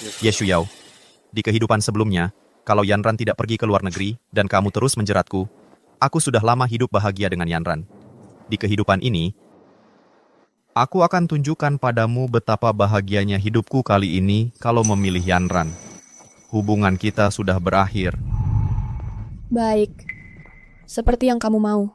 Ye Shuyao, di kehidupan sebelumnya, kalau Yanran tidak pergi ke luar negeri dan kamu terus menjeratku, aku sudah lama hidup bahagia dengan Yanran. Di kehidupan ini, aku akan tunjukkan padamu betapa bahagianya hidupku kali ini kalau memilih Yanran. Hubungan kita sudah berakhir. Baik, seperti yang kamu mau.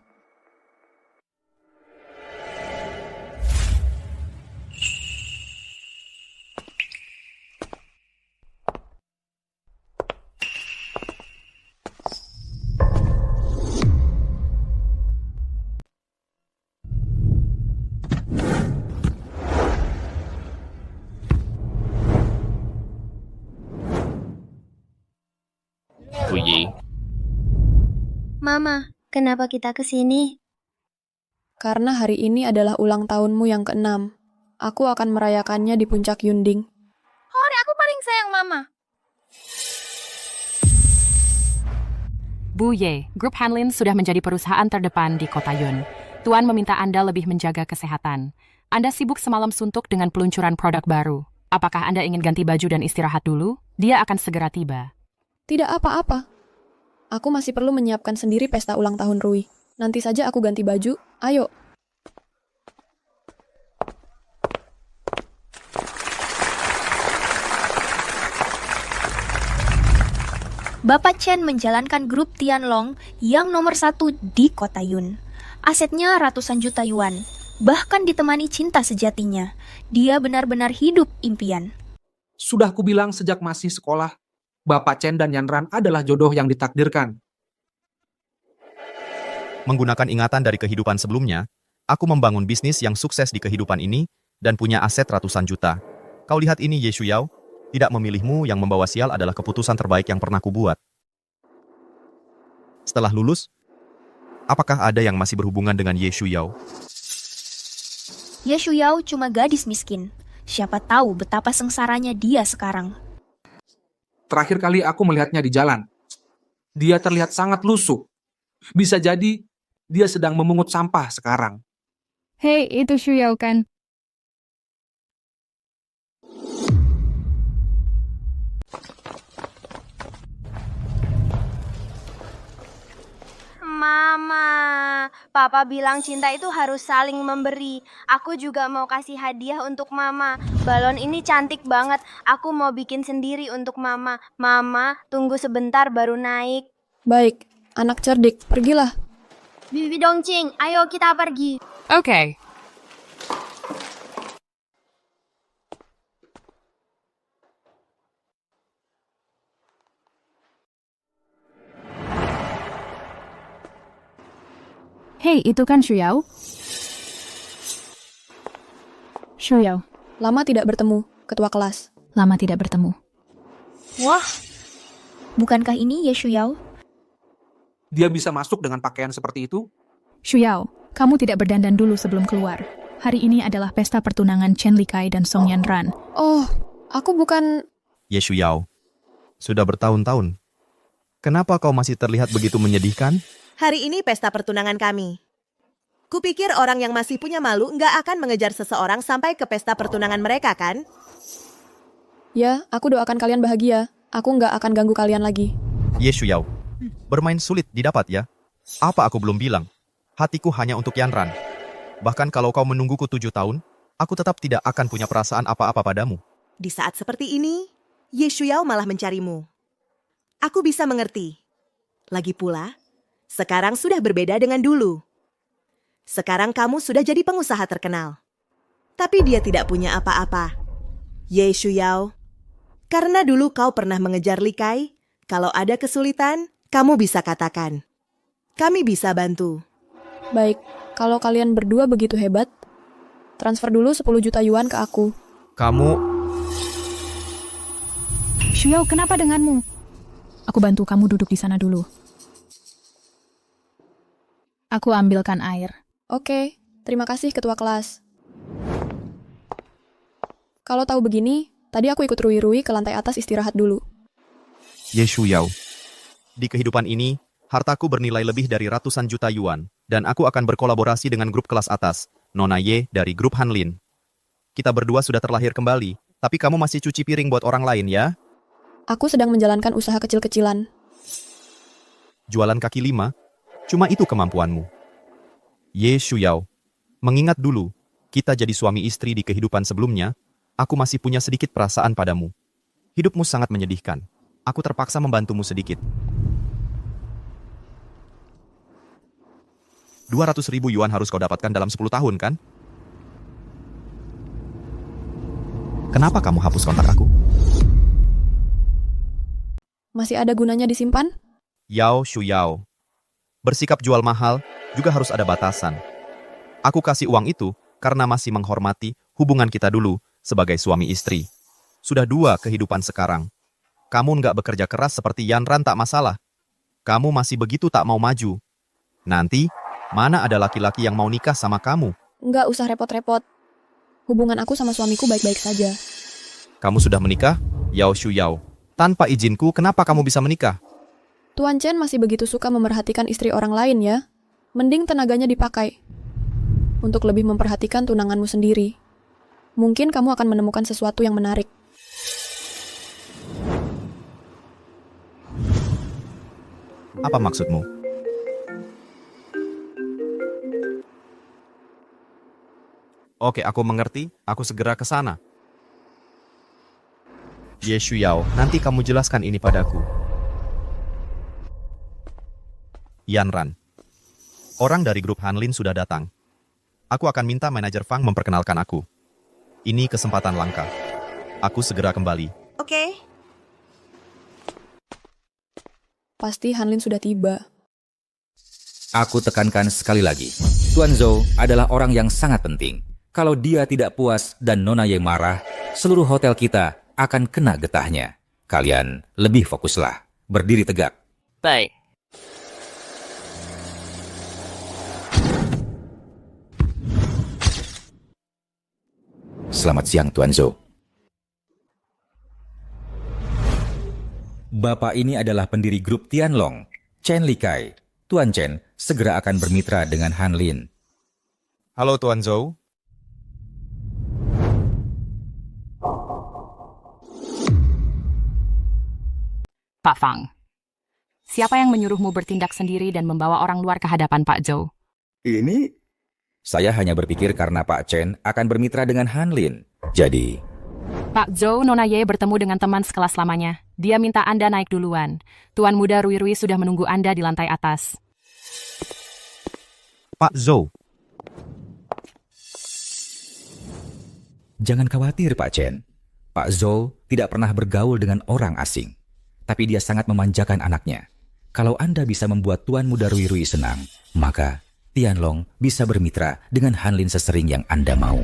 Puyi, Mama, kenapa kita ke sini? Karena hari ini adalah ulang tahunmu yang ke-6. Aku akan merayakannya di puncak Yunding. Hore, aku paling sayang Mama. Bu Ye, Grup Hanlin sudah menjadi perusahaan terdepan di kota Yun. Tuan meminta Anda lebih menjaga kesehatan. Anda sibuk semalam suntuk dengan peluncuran produk baru. Apakah Anda ingin ganti baju dan istirahat dulu? Dia akan segera tiba. Tidak apa-apa. Aku masih perlu menyiapkan sendiri pesta ulang tahun Rui. Nanti saja aku ganti baju. Ayo. Bapak Chen menjalankan grup Tianlong yang nomor 1 di kota Yun. Asetnya ratusan juta yuan. Bahkan ditemani cinta sejatinya. Dia benar-benar hidup impian. Sudah kubilang sejak masih sekolah, Bapak Chen dan Yanran adalah jodoh yang ditakdirkan. menggunakan ingatan dari kehidupan sebelumnya, aku membangun bisnis yang sukses di kehidupan ini dan punya aset ratusan juta. Kau lihat ini Ye Shuyao, tidak memilihmu yang membawa sial adalah keputusan terbaik yang pernah kubuat. Setelah lulus, apakah ada yang masih berhubungan dengan Ye Shuyao? Ye Shuyao cuma gadis miskin. Siapa tahu betapa sengsaranya dia sekarang. Terakhir kali aku melihatnya di jalan. Dia terlihat sangat lusuh. Bisa jadi dia sedang memungut sampah sekarang. Hei, itu Shuyao kan? Mama, Papa bilang cinta itu harus saling memberi. Aku juga mau kasih hadiah untuk Mama. Balon ini cantik banget. Aku mau bikin sendiri untuk Mama. Mama, tunggu sebentar baru naik. Baik, anak cerdik, pergilah. Bibi Dongcing, ayo kita pergi. Oke. Hei, itu kan Shuyao? Shuyao, Lama tidak bertemu, ketua kelas. lama tidak bertemu. Wah, bukankah ini Ye Shuyao? Dia bisa masuk dengan pakaian seperti itu? Shuyao, kamu tidak berdandan dulu sebelum keluar. Hari ini adalah pesta pertunangan Chen Likai dan Song Yanran. Oh, aku bukan... Ye Shuyao, sudah bertahun-tahun. Kenapa kau masih terlihat begitu menyedihkan? Hari ini pesta pertunangan kami. Kupikir orang yang masih punya malu nggak akan mengejar seseorang sampai ke pesta pertunangan mereka, kan? Ya, aku doakan kalian bahagia. Aku nggak akan ganggu kalian lagi. Ye Shuyao, bermain sulit didapat ya. Apa aku belum bilang? Hatiku hanya untuk Yanran. Bahkan kalau kau menungguku 7 tahun, aku tetap tidak akan punya perasaan apa-apa padamu. Di saat seperti ini, Ye Shuyao malah mencarimu. Aku bisa mengerti. Lagi pula, sekarang sudah berbeda dengan dulu. Sekarang kamu sudah jadi pengusaha terkenal. Tapi dia tidak punya apa-apa. Ye Shuyao, karena dulu kau pernah mengejar Likai, kalau ada kesulitan, kamu bisa katakan. Kami bisa bantu. Baik, kalau kalian berdua begitu hebat, transfer dulu 10 juta yuan ke aku. Kamu... Shuyao, kenapa denganmu? Aku bantu kamu duduk di sana dulu. Aku ambilkan air. Oke, terima kasih ketua kelas. Kalau tahu begini, tadi aku ikut Rui-Rui ke lantai atas istirahat dulu. Ye Shuyao, di kehidupan ini, hartaku bernilai lebih dari ratusan juta yuan, dan aku akan berkolaborasi dengan grup kelas atas, Nona Ye dari grup Hanlin. Kita berdua sudah terlahir kembali, Tapi kamu masih cuci piring buat orang lain ya? Aku sedang menjalankan usaha kecil-kecilan. Jualan kaki lima? Cuma itu kemampuanmu. Ye Shuyao, mengingat dulu, kita jadi suami istri di kehidupan sebelumnya, aku masih punya sedikit perasaan padamu. Hidupmu sangat menyedihkan. Aku terpaksa membantumu sedikit. 200.000 yuan harus kau dapatkan dalam 10 tahun, kan? Kenapa kamu hapus kontak aku? Masih ada gunanya disimpan? Yao Shuyao, bersikap jual mahal juga harus ada batasan. Aku kasih uang itu karena masih menghormati hubungan kita dulu sebagai suami istri. Sudah 2 kehidupan sekarang. Kamu nggak bekerja keras seperti Yanran tak masalah. Kamu masih begitu tak mau maju. Nanti, mana ada laki-laki yang mau nikah sama kamu? Nggak usah repot-repot. Hubungan aku sama suamiku baik-baik saja. Kamu sudah menikah, Yao Shuyao. Tanpa izinku, kenapa kamu bisa menikah? Tuan Chen masih begitu suka memerhatikan istri orang lain ya. Mending tenaganya dipakai untuk lebih memperhatikan tunanganmu sendiri. Mungkin kamu akan menemukan sesuatu yang menarik. Apa maksudmu? Oke, aku mengerti. Aku segera ke sana. Ye Shuyao, nanti kamu jelaskan ini padaku. Yanran. Orang dari grup Hanlin sudah datang. Aku akan minta manajer Fang memperkenalkan aku. Ini kesempatan langka. Aku segera kembali. Oke. Pasti Hanlin sudah tiba. Aku tekankan sekali lagi, Tuan Zhou adalah orang yang sangat penting. Kalau dia tidak puas dan Nona Ye marah, seluruh hotel kita akan kena getahnya. Kalian lebih fokuslah. Berdiri tegak. Baik. Selamat siang, Tuan Zhou. Bapak ini adalah pendiri grup Tianlong, Chen Likai. Tuan Chen segera akan bermitra dengan Han Lin. Halo Tuan Zhou. Pak Fang, siapa yang menyuruhmu bertindak sendiri dan membawa orang luar ke hadapan Pak Zhou? Ini? Saya hanya berpikir karena Pak Chen akan bermitra dengan Han Lin. Jadi, Pak Zhou, Nona Ye bertemu dengan teman sekelas lamanya. Dia minta Anda naik duluan. Tuan muda Rui Rui sudah menunggu Anda di lantai atas. Pak Zhou. jangan khawatir Pak Chen. Pak Zhou tidak pernah bergaul dengan orang asing. Tapi dia sangat memanjakan anaknya. Kalau Anda bisa membuat Tuan Muda Rui Rui senang, maka Tianlong bisa bermitra dengan Han Lin sesering yang Anda mau.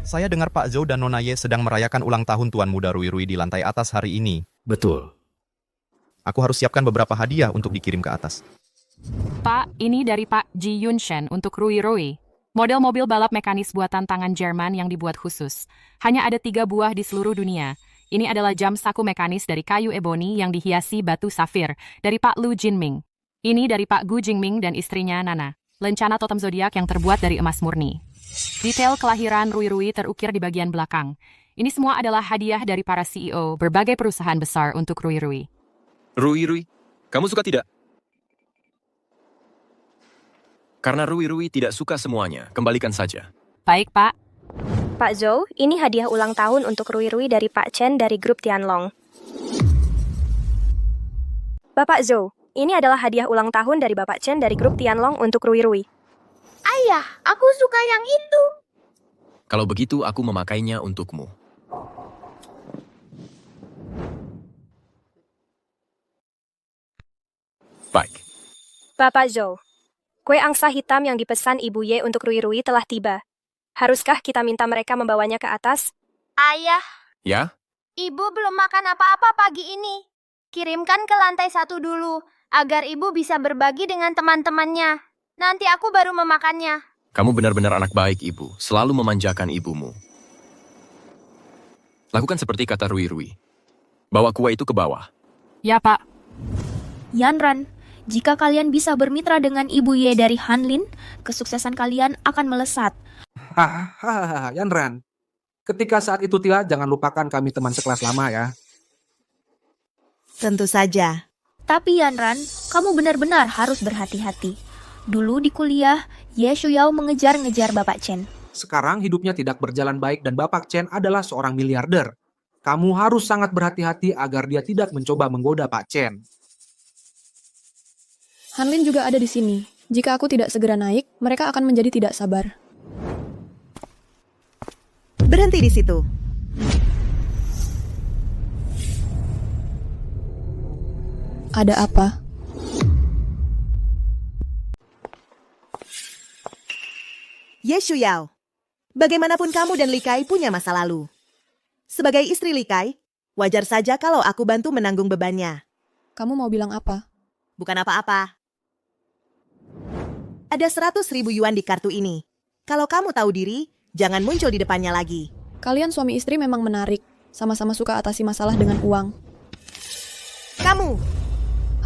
Saya dengar Pak Zhou dan Nona Ye sedang merayakan ulang tahun Tuan Muda Rui Rui di lantai atas hari ini. Betul. Aku harus siapkan beberapa hadiah untuk dikirim ke atas. Pak, ini dari Pak Ji Yunshen untuk Rui Rui. Model mobil balap mekanis buatan tangan Jerman yang dibuat khusus. Hanya ada 3 buah di seluruh dunia. Ini adalah jam saku mekanis dari kayu eboni yang dihiasi batu safir dari Pak Lu Jinming. Ini dari Pak Gu Jingming dan istrinya Nana. Lencana totem zodiak yang terbuat dari emas murni. Detail kelahiran Rui Rui terukir di bagian belakang. Ini semua adalah hadiah dari para CEO berbagai perusahaan besar untuk Rui Rui. Rui Rui, kamu suka tidak? Karena Rui Rui tidak suka semuanya, kembalikan saja. Baik, Pak. Pak Zhou, ini hadiah ulang tahun untuk Rui Rui dari Pak Chen dari grup Tianlong. Bapak Zhou, ini adalah hadiah ulang tahun dari Bapak Chen dari grup Tianlong untuk Rui Rui. Ayah, aku suka yang itu. Kalau begitu, aku memakainya untukmu. Baik. Bapak Zhou, kue angsa hitam yang dipesan Ibu Ye untuk Rui Rui telah tiba. Haruskah kita minta mereka membawanya ke atas? Ayah, Ya? ibu belum makan apa-apa pagi ini. Kirimkan ke lantai 1 dulu, agar ibu bisa berbagi dengan teman-temannya. Nanti aku baru memakannya. Kamu benar-benar anak baik, Ibu. Selalu memanjakan ibumu. Lakukan seperti kata Rui Rui. Bawa kue itu ke bawah. Ya, Pak. Yanran, jika kalian bisa bermitra dengan Ibu Ye dari Han Lin, kesuksesan kalian akan melesat. Hahaha, Yanran. Ketika saat itu Tia, jangan lupakan kami teman sekelas lama ya. Tentu saja. Tapi Yanran, kamu benar-benar harus berhati-hati. Dulu di kuliah, Ye Shuyao mengejar-ngejar Bapak Chen. Sekarang hidupnya tidak berjalan baik dan Bapak Chen adalah seorang miliarder. Kamu harus sangat berhati-hati agar dia tidak mencoba menggoda Pak Chen. Hanlin juga ada di sini. Jika aku tidak segera naik, mereka akan menjadi tidak sabar. Berhenti di situ. Ada apa? Ye Shuyao, bagaimanapun kamu dan Li Kai punya masa lalu. Sebagai istri Li Kai, wajar saja kalau aku bantu menanggung bebannya. Kamu mau bilang apa? Bukan apa-apa. Ada 100.000 yuan di kartu ini. Kalau kamu tahu diri, jangan muncul di depannya lagi. Kalian suami istri memang menarik. Sama-sama suka atasi masalah dengan uang. Kamu!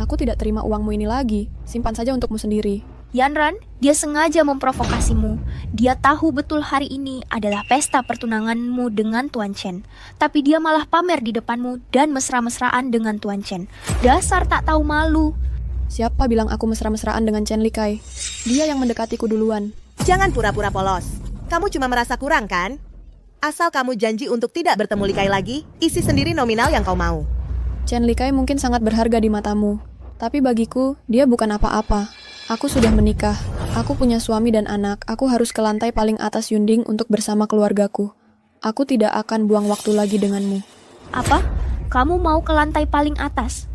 Aku tidak terima uangmu ini lagi. Simpan saja untukmu sendiri. Yanran, dia sengaja memprovokasimu. Dia tahu betul hari ini adalah pesta pertunanganmu dengan Tuan Chen. Tapi dia malah pamer di depanmu dan mesra-mesraan dengan Tuan Chen. Dasar tak tahu malu. Siapa bilang aku mesra-mesraan dengan Chen Li Kai? Dia yang mendekatiku duluan. Jangan pura-pura polos. Kamu cuma merasa kurang kan? Asal kamu janji untuk tidak bertemu Li Kai lagi, isi sendiri nominal yang kau mau. Chen Li Kai mungkin sangat berharga di matamu. Tapi bagiku, dia bukan apa-apa. Aku sudah menikah. Aku punya suami dan anak. Aku harus ke lantai paling atas Yunding untuk bersama keluargaku. Aku tidak akan buang waktu lagi denganmu. Apa? Kamu mau ke lantai paling atas?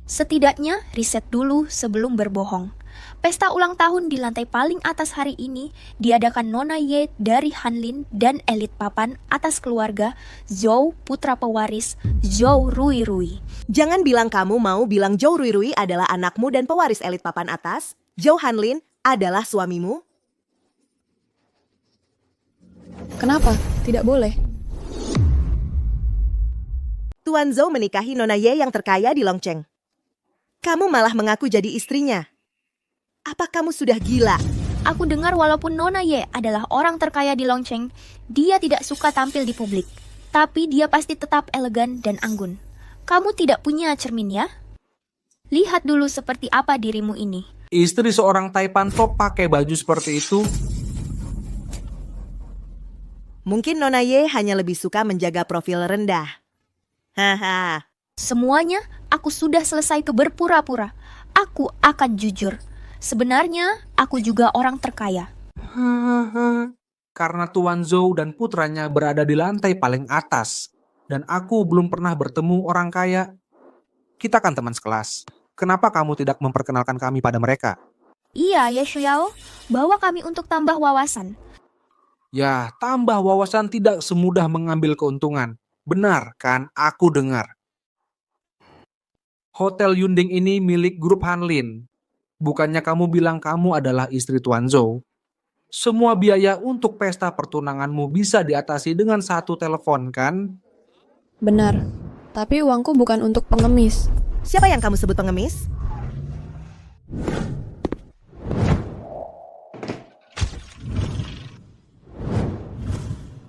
Setidaknya riset dulu sebelum berbohong. Pesta ulang tahun di lantai paling atas hari ini diadakan Nona Ye dari Hanlin dan elit papan atas keluarga Zhou putra pewaris Zhou Rui Rui. Jangan bilang kamu mau bilang Zhou Rui Rui adalah anakmu dan pewaris elit papan atas. Zhou Hanlin adalah suamimu. Kenapa? Tidak boleh. Tuan Zhou menikahi Nona Ye yang terkaya di Longcheng. Kamu malah mengaku jadi istrinya. Apa kamu sudah gila? Aku dengar walaupun Nona Ye adalah orang terkaya di Longcheng, dia tidak suka tampil di publik. Tapi dia pasti tetap elegan dan anggun. Kamu tidak punya cermin ya? Lihat dulu seperti apa dirimu ini. Istri seorang Taipan top pakai baju seperti itu. Mungkin Nona Ye hanya lebih suka menjaga profil rendah. Haha. Semuanya aku sudah selesai ke berpura-pura. Aku akan jujur. Sebenarnya aku juga orang terkaya. Karena Tuan Zhou dan putranya berada di lantai paling atas. Dan aku belum pernah bertemu orang kaya. Kita kan teman sekelas. Kenapa kamu tidak memperkenalkan kami pada mereka? Iya, Ye Shuyao. Bawa kami untuk tambah wawasan. Ya, tambah wawasan tidak semudah mengambil keuntungan. Benar kan, aku dengar. Hotel Yunding ini milik grup Hanlin. Bukannya kamu bilang kamu adalah istri Tuan Zhou? Semua biaya untuk pesta pertunanganmu bisa diatasi dengan satu telepon, kan? Benar. Tapi uangku bukan untuk pengemis. Siapa yang kamu sebut pengemis?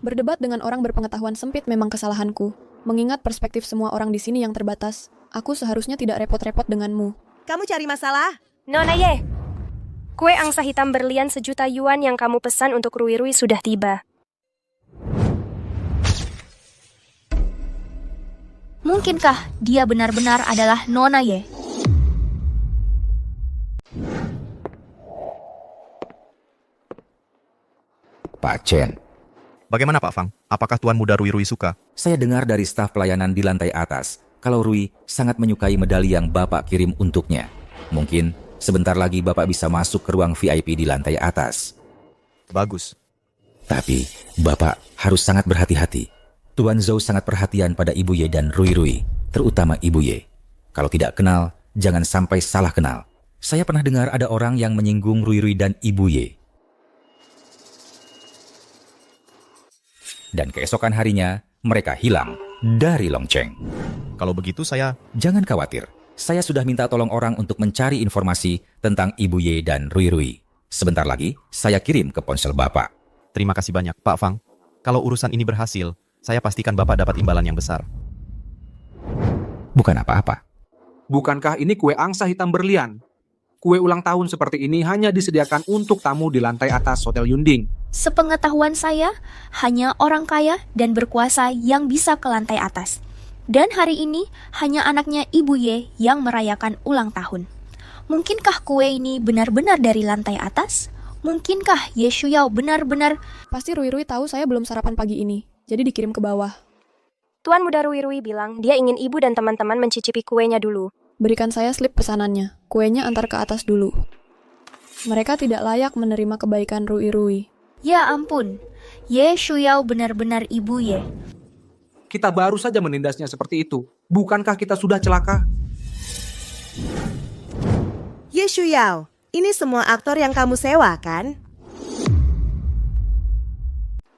Berdebat dengan orang berpengetahuan sempit memang kesalahanku. Mengingat perspektif semua orang di sini yang terbatas, aku seharusnya tidak repot-repot denganmu. Kamu cari masalah? Nona Ye, kue angsa hitam berlian 1 juta yuan yang kamu pesan untuk Rui Rui sudah tiba. Mungkinkah dia benar-benar adalah Nona Ye? Pak Chen, Bagaimana Pak Fang? Apakah Tuan Muda Rui Rui suka? saya dengar dari staf pelayanan di lantai atas kalau Rui sangat menyukai medali yang Bapak kirim untuknya. Mungkin sebentar lagi Bapak bisa masuk ke ruang VIP di lantai atas. Bagus. Tapi Bapak harus sangat berhati-hati. Tuan Zhou sangat perhatian pada Ibu Ye dan Rui Rui, terutama Ibu Ye. Kalau tidak kenal, jangan sampai salah kenal. Saya pernah dengar ada orang yang menyinggung Rui Rui dan Ibu Ye. Dan keesokan harinya, mereka hilang dari Longcheng. Kalau begitu saya... Jangan khawatir, saya sudah minta tolong orang untuk mencari informasi tentang Ibu Ye dan Rui Rui. Sebentar lagi, saya kirim ke ponsel Bapak. Terima kasih banyak, Pak Fang. Kalau urusan ini berhasil, saya pastikan Bapak dapat imbalan yang besar. Bukan apa-apa. Bukankah ini kue angsa hitam berlian? Kue ulang tahun seperti ini hanya disediakan untuk tamu di lantai atas Hotel Yunding. Sepengetahuan saya, hanya orang kaya dan berkuasa yang bisa ke lantai atas. Dan hari ini hanya anaknya Ibu Ye yang merayakan ulang tahun. Mungkinkah kue ini benar-benar dari lantai atas? Mungkinkah Ye Shuyao benar-benar... Pasti Rui Rui tahu saya belum sarapan pagi ini, jadi dikirim ke bawah. Tuan Muda Rui Rui bilang dia ingin ibu dan teman-teman mencicipi kuenya dulu. Berikan saya slip pesanannya, kuenya antar ke atas dulu. Mereka tidak layak menerima kebaikan Rui Rui. Ya ampun, Ye Shuyao benar-benar Ibu Ye. Kita baru saja menindasnya seperti itu. Bukankah kita sudah celaka? Ye Shuyao, ini semua aktor yang kamu sewa, kan?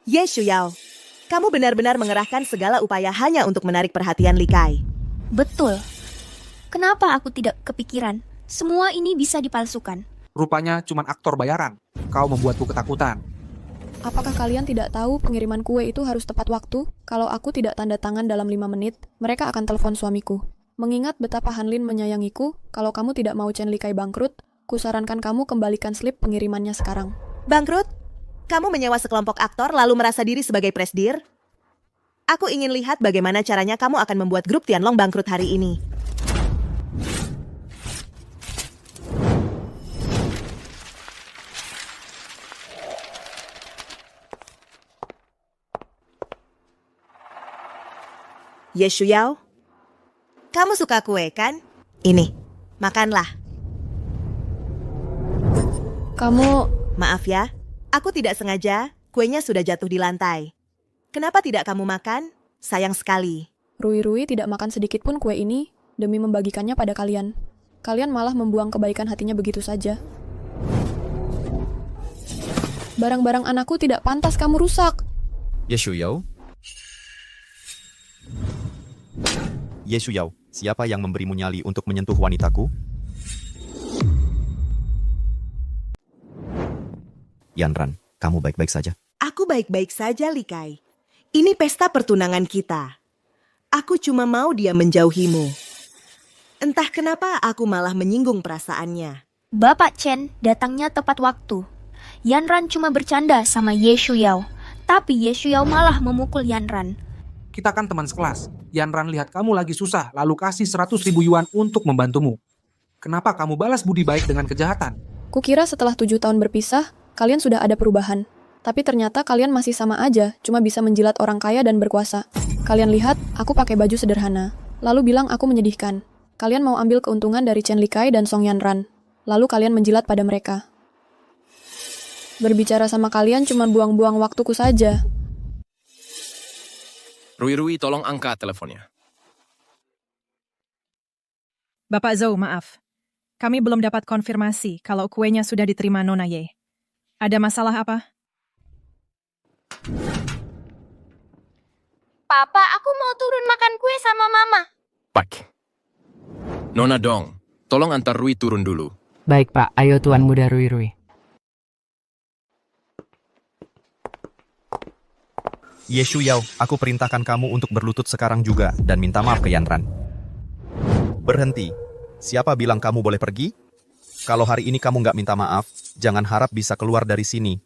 Ye Shuyao, kamu benar-benar mengerahkan segala upaya hanya untuk menarik perhatian Li Kai. Betul. Kenapa aku tidak kepikiran? Semua ini bisa dipalsukan. Rupanya cuma aktor bayaran. Kau membuatku ketakutan. Apakah kalian tidak tahu pengiriman kue itu harus tepat waktu? Kalau aku tidak tanda tangan dalam 5 menit, mereka akan telepon suamiku. Mengingat betapa Hanlin menyayangiku, kalau kamu tidak mau Chen Li Kai bangkrut, kusarankan kamu kembalikan slip pengirimannya sekarang. Bangkrut? Kamu menyewa sekelompok aktor lalu merasa diri sebagai presdir? Aku ingin lihat bagaimana caranya kamu akan membuat grup Tianlong bangkrut hari ini. Ye Shuyao, kamu suka kue kan? Ini, makanlah. Kamu... Maaf ya, aku tidak sengaja, kuenya sudah jatuh di lantai. Kenapa tidak kamu makan? Sayang sekali. Rui Rui tidak makan sedikit pun kue ini demi membagikannya pada kalian. Kalian malah membuang kebaikan hatinya begitu saja. Barang-barang anakku tidak pantas kamu rusak. Ye Shuyao? Ye Shuyao, siapa yang memberimu nyali untuk menyentuh wanitaku? Yanran, kamu baik-baik saja? Aku baik-baik saja, Li Kai. Ini pesta pertunangan kita. Aku cuma mau dia menjauhimu. Entah kenapa aku malah menyinggung perasaannya. Bapak Chen datangnya tepat waktu. Yanran cuma bercanda sama Ye Shuyao, tapi Ye Shuyao malah memukul Yanran. Kita kan teman sekelas. Yanran lihat kamu lagi susah, lalu kasih 100.000 yuan untuk membantumu. Kenapa kamu balas budi baik dengan kejahatan? Kukira setelah 7 tahun berpisah, kalian sudah ada perubahan. Tapi ternyata kalian masih sama aja, cuma bisa menjilat orang kaya dan berkuasa. Kalian lihat, aku pakai baju sederhana. Lalu bilang aku menyedihkan. Kalian mau ambil keuntungan dari Chen Li Kai dan Song Yanran. Lalu kalian menjilat pada mereka. Berbicara sama kalian cuma buang-buang waktuku saja. Rui Rui, tolong angkat teleponnya. Bapak Zhou, maaf. Kami belum dapat konfirmasi kalau kuenya sudah diterima Nona Ye. Ada masalah apa? Papa, aku mau turun makan kue sama Mama. Pak. Nona Dong, tolong antar Rui turun dulu. Baik Pak, ayo Tuan Muda Rui Rui. Ye Shuyao, aku perintahkan kamu untuk berlutut sekarang juga dan minta maaf ke Yanran. Berhenti. Siapa bilang kamu boleh pergi? Kalau hari ini kamu nggak minta maaf, jangan harap bisa keluar dari sini.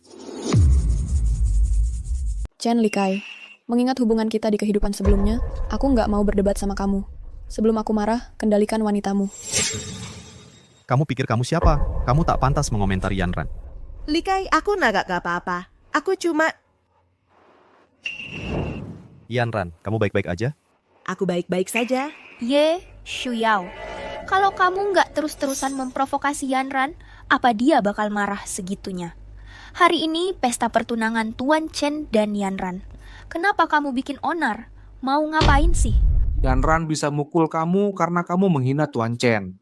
Chen Li Kai, mengingat hubungan kita di kehidupan sebelumnya, aku nggak mau berdebat sama kamu. Sebelum aku marah, kendalikan wanitamu. Kamu pikir kamu siapa? Kamu tak pantas mengomentari Yanran. Li Kai, aku nggak apa-apa. Aku cuma... Yanran, kamu baik-baik aja? Aku baik-baik saja. Ye Shuyao, kalau kamu nggak terus-terusan memprovokasi Yanran, apa dia bakal marah segitunya? Hari ini pesta pertunangan Tuan Chen dan Yanran. Kenapa kamu bikin onar? Mau ngapain sih? Yanran bisa mukul kamu karena kamu menghina Tuan Chen.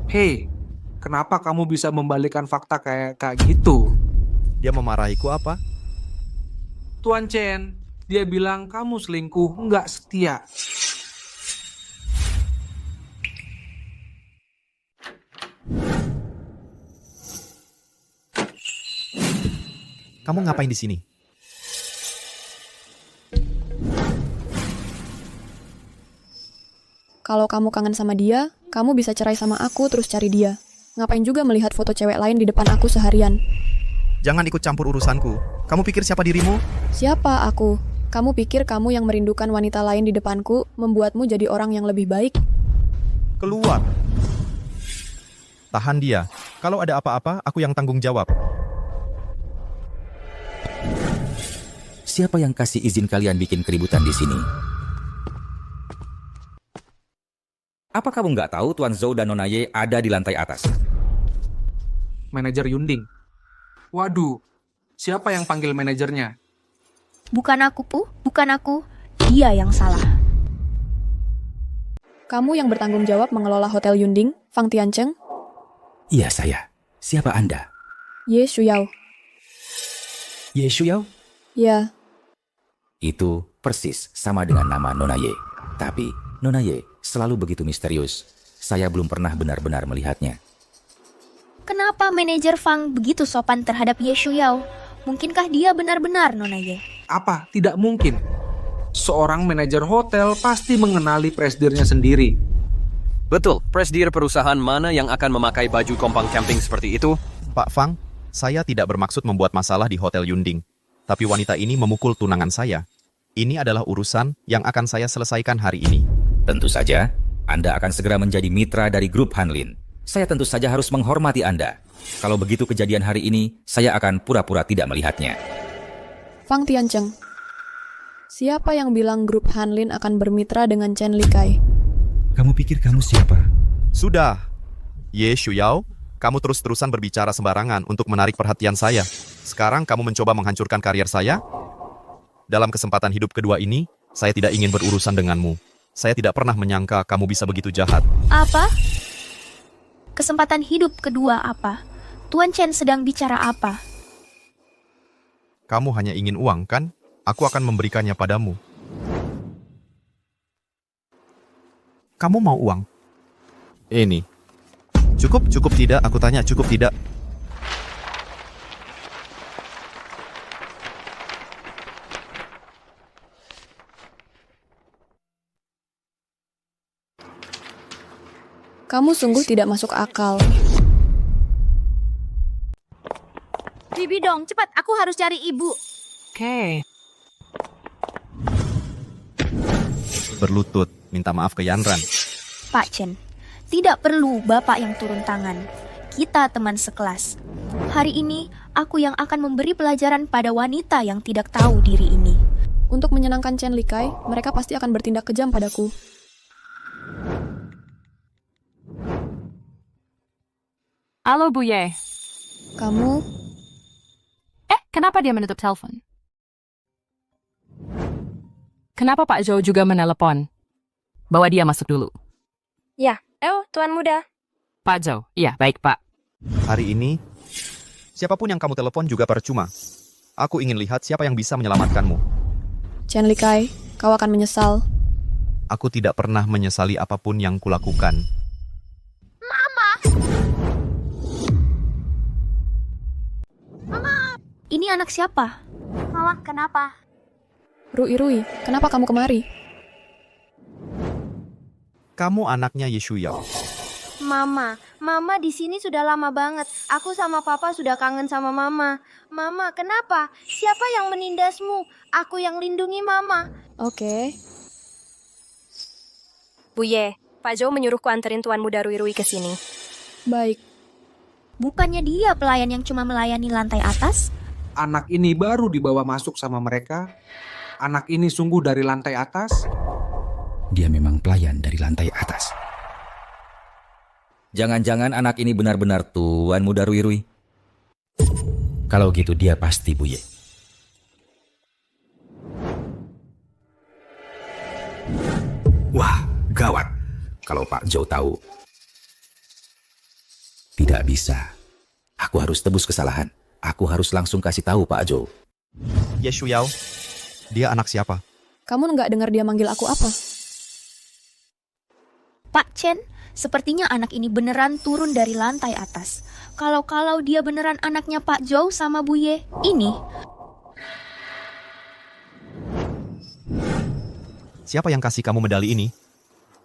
Hei, kenapa kamu bisa membalikkan fakta kayak gitu? Dia memarahiku apa? Tuan Chen, dia bilang kamu selingkuh, nggak setia. Kamu ngapain di sini? Kalau kamu kangen sama dia, kamu bisa cerai sama aku terus cari dia. Ngapain juga melihat foto cewek lain di depan aku seharian? Jangan ikut campur urusanku. Kamu pikir siapa dirimu? Siapa aku? Kamu pikir kamu yang merindukan wanita lain di depanku membuatmu jadi orang yang lebih baik? Keluar. Tahan dia. Kalau ada apa-apa, aku yang tanggung jawab. Siapa yang kasih izin kalian bikin keributan di sini? Apa kamu nggak tahu Tuan Zhou dan Nona Ye ada di lantai atas? Manajer Yunding. Waduh, siapa yang panggil manajernya? Bukan aku, Pu. Bukan aku. Dia yang salah. Kamu yang bertanggung jawab mengelola Hotel Yunding, Fang Tiancheng? Iya, saya. Siapa Anda? Ye Shuyao. Ye Shuyao? Ya, Itu persis sama dengan nama Nona Ye. Tapi Nona Ye selalu begitu misterius. Saya belum pernah benar-benar melihatnya. Kenapa manajer Fang begitu sopan terhadap Ye Shuyao? Mungkinkah dia benar-benar Nona Ye? Apa? Tidak mungkin. Seorang manajer hotel pasti mengenali presidennya sendiri. Betul, presidir perusahaan mana yang akan memakai baju kompang camping seperti itu? Pak Fang, saya tidak bermaksud membuat masalah di Hotel Yunding. Tapi wanita ini memukul tunangan saya. Ini adalah urusan yang akan saya selesaikan hari ini. Tentu saja, Anda akan segera menjadi mitra dari grup Hanlin. Saya tentu saja harus menghormati Anda. Kalau begitu kejadian hari ini, saya akan pura-pura tidak melihatnya. Fang Tiancheng. Siapa yang bilang grup Hanlin akan bermitra dengan Chen Likai? Kamu pikir kamu siapa? Sudah. Ye Shuyao, kamu terus-terusan berbicara sembarangan untuk menarik perhatian saya. Sekarang kamu mencoba menghancurkan karier saya? Dalam kesempatan hidup kedua ini, saya tidak ingin berurusan denganmu. Saya tidak pernah menyangka kamu bisa begitu jahat. Apa? Kesempatan hidup kedua apa? Tuan Chen sedang bicara apa? Kamu hanya ingin uang, kan? Aku akan memberikannya padamu. Kamu mau uang? Ini. Cukup tidak? Aku tanya, cukup tidak? Kamu sungguh tidak masuk akal. Bibi dong, cepat. Aku harus cari ibu. Oke. Berlutut, minta maaf ke Yanran. Pak Chen, tidak perlu Bapak yang turun tangan. Kita teman sekelas. Hari ini, aku yang akan memberi pelajaran pada wanita yang tidak tahu diri ini. Untuk menyenangkan Chen Likai, mereka pasti akan bertindak kejam padaku. Halo, Bu Ye. Kamu, Kenapa dia menutup telepon? Kenapa Pak Zhou juga menelepon? Bawa dia masuk dulu. Ya, Tuan Muda. Pak Zhou, iya, baik Pak. Hari ini, siapapun yang kamu telepon juga percuma. Aku ingin lihat siapa yang bisa menyelamatkanmu. Chen Likai, kau akan menyesal. Aku tidak pernah menyesali apapun yang kulakukan. Ini anak siapa? Mama, kenapa? Rui, kenapa kamu kemari? Kamu anaknya Ye Shuyao. Mama di sini sudah lama banget. Aku sama Papa sudah kangen sama Mama. Mama, kenapa? Siapa yang menindasmu? Aku yang lindungi Mama. Oke. Bu Ye, Pak Zhou menyuruhku anterin Tuan Muda Rui ke sini. Baik. Bukannya dia pelayan yang cuma melayani lantai atas? Anak ini baru dibawa masuk sama mereka. Anak ini sungguh dari lantai atas. Dia memang pelayan dari lantai atas. Jangan-jangan anak ini benar-benar Tuan Muda Rui. Kalau gitu dia pasti Bu Ye. Wah, gawat. Kalau Pak Zhou tahu. Tidak bisa. Aku harus tebus kesalahan. Aku harus langsung kasih tahu Pak Zhou. Ye Shuyao, dia anak siapa? Kamu nggak dengar dia manggil aku apa? Pak Chen, sepertinya anak ini beneran turun dari lantai atas. Kalau dia beneran anaknya Pak Zhou sama Bu Ye, ini. Siapa yang kasih kamu medali ini?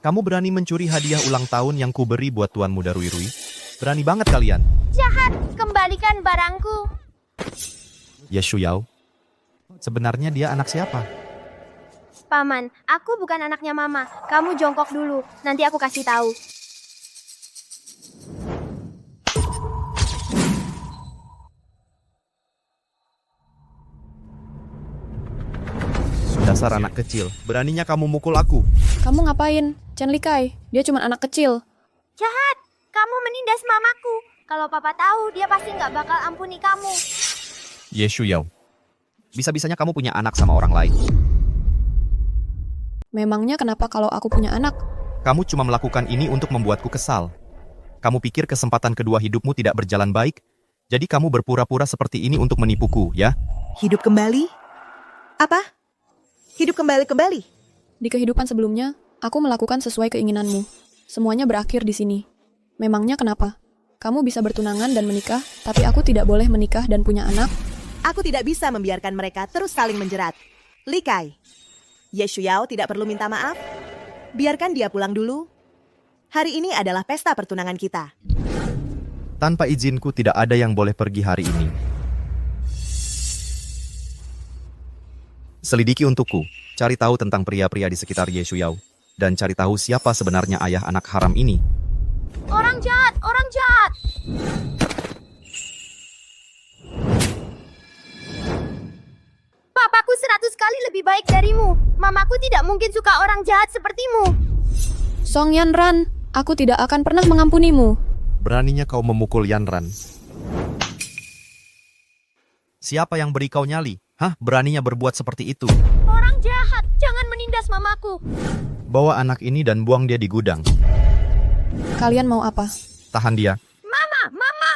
Kamu berani mencuri hadiah ulang tahun yang kuberi buat Tuan Muda Rui Rui? Berani banget kalian. Jahat, kembalikan barangku. Ye Shuyao, sebenarnya dia anak siapa? Paman, aku bukan anaknya Mama. Kamu jongkok dulu, nanti aku kasih tahu. Dasar anak kecil, beraninya kamu mukul aku. Kamu ngapain? Chen Likai, dia cuma anak kecil. Jahat, kamu menindas mamaku. Kalau papa tahu, dia pasti nggak bakal ampuni kamu. Ye Shuyao, bisa-bisanya kamu punya anak sama orang lain. Memangnya kenapa kalau aku punya anak? Kamu cuma melakukan ini untuk membuatku kesal. Kamu pikir kesempatan kedua hidupmu tidak berjalan baik? Jadi kamu berpura-pura seperti ini untuk menipuku, ya? Hidup kembali? Apa? Hidup kembali? Di kehidupan sebelumnya, aku melakukan sesuai keinginanmu. Semuanya berakhir di sini. Memangnya kenapa? Kamu bisa bertunangan dan menikah, tapi aku tidak boleh menikah dan punya anak? Aku tidak bisa membiarkan mereka terus saling menjerat. Likai, Ye Shuyao tidak perlu minta maaf. Biarkan dia pulang dulu. Hari ini adalah pesta pertunangan kita. Tanpa izinku tidak ada yang boleh pergi hari ini. Selidiki untukku, cari tahu tentang pria-pria di sekitar Ye Shuyao, dan cari tahu siapa sebenarnya ayah anak haram ini. Orang jahat, orang jahat. Papaku 100 kali lebih baik darimu. Mamaku tidak mungkin suka orang jahat sepertimu. Song Yanran, aku tidak akan pernah mengampunimu. Beraninya kau memukul Yanran. Siapa yang beri kau nyali? Hah, beraninya berbuat seperti itu? Orang jahat, jangan menindas mamaku. Bawa anak ini dan buang dia di gudang. Kalian mau apa? Tahan dia. Mama.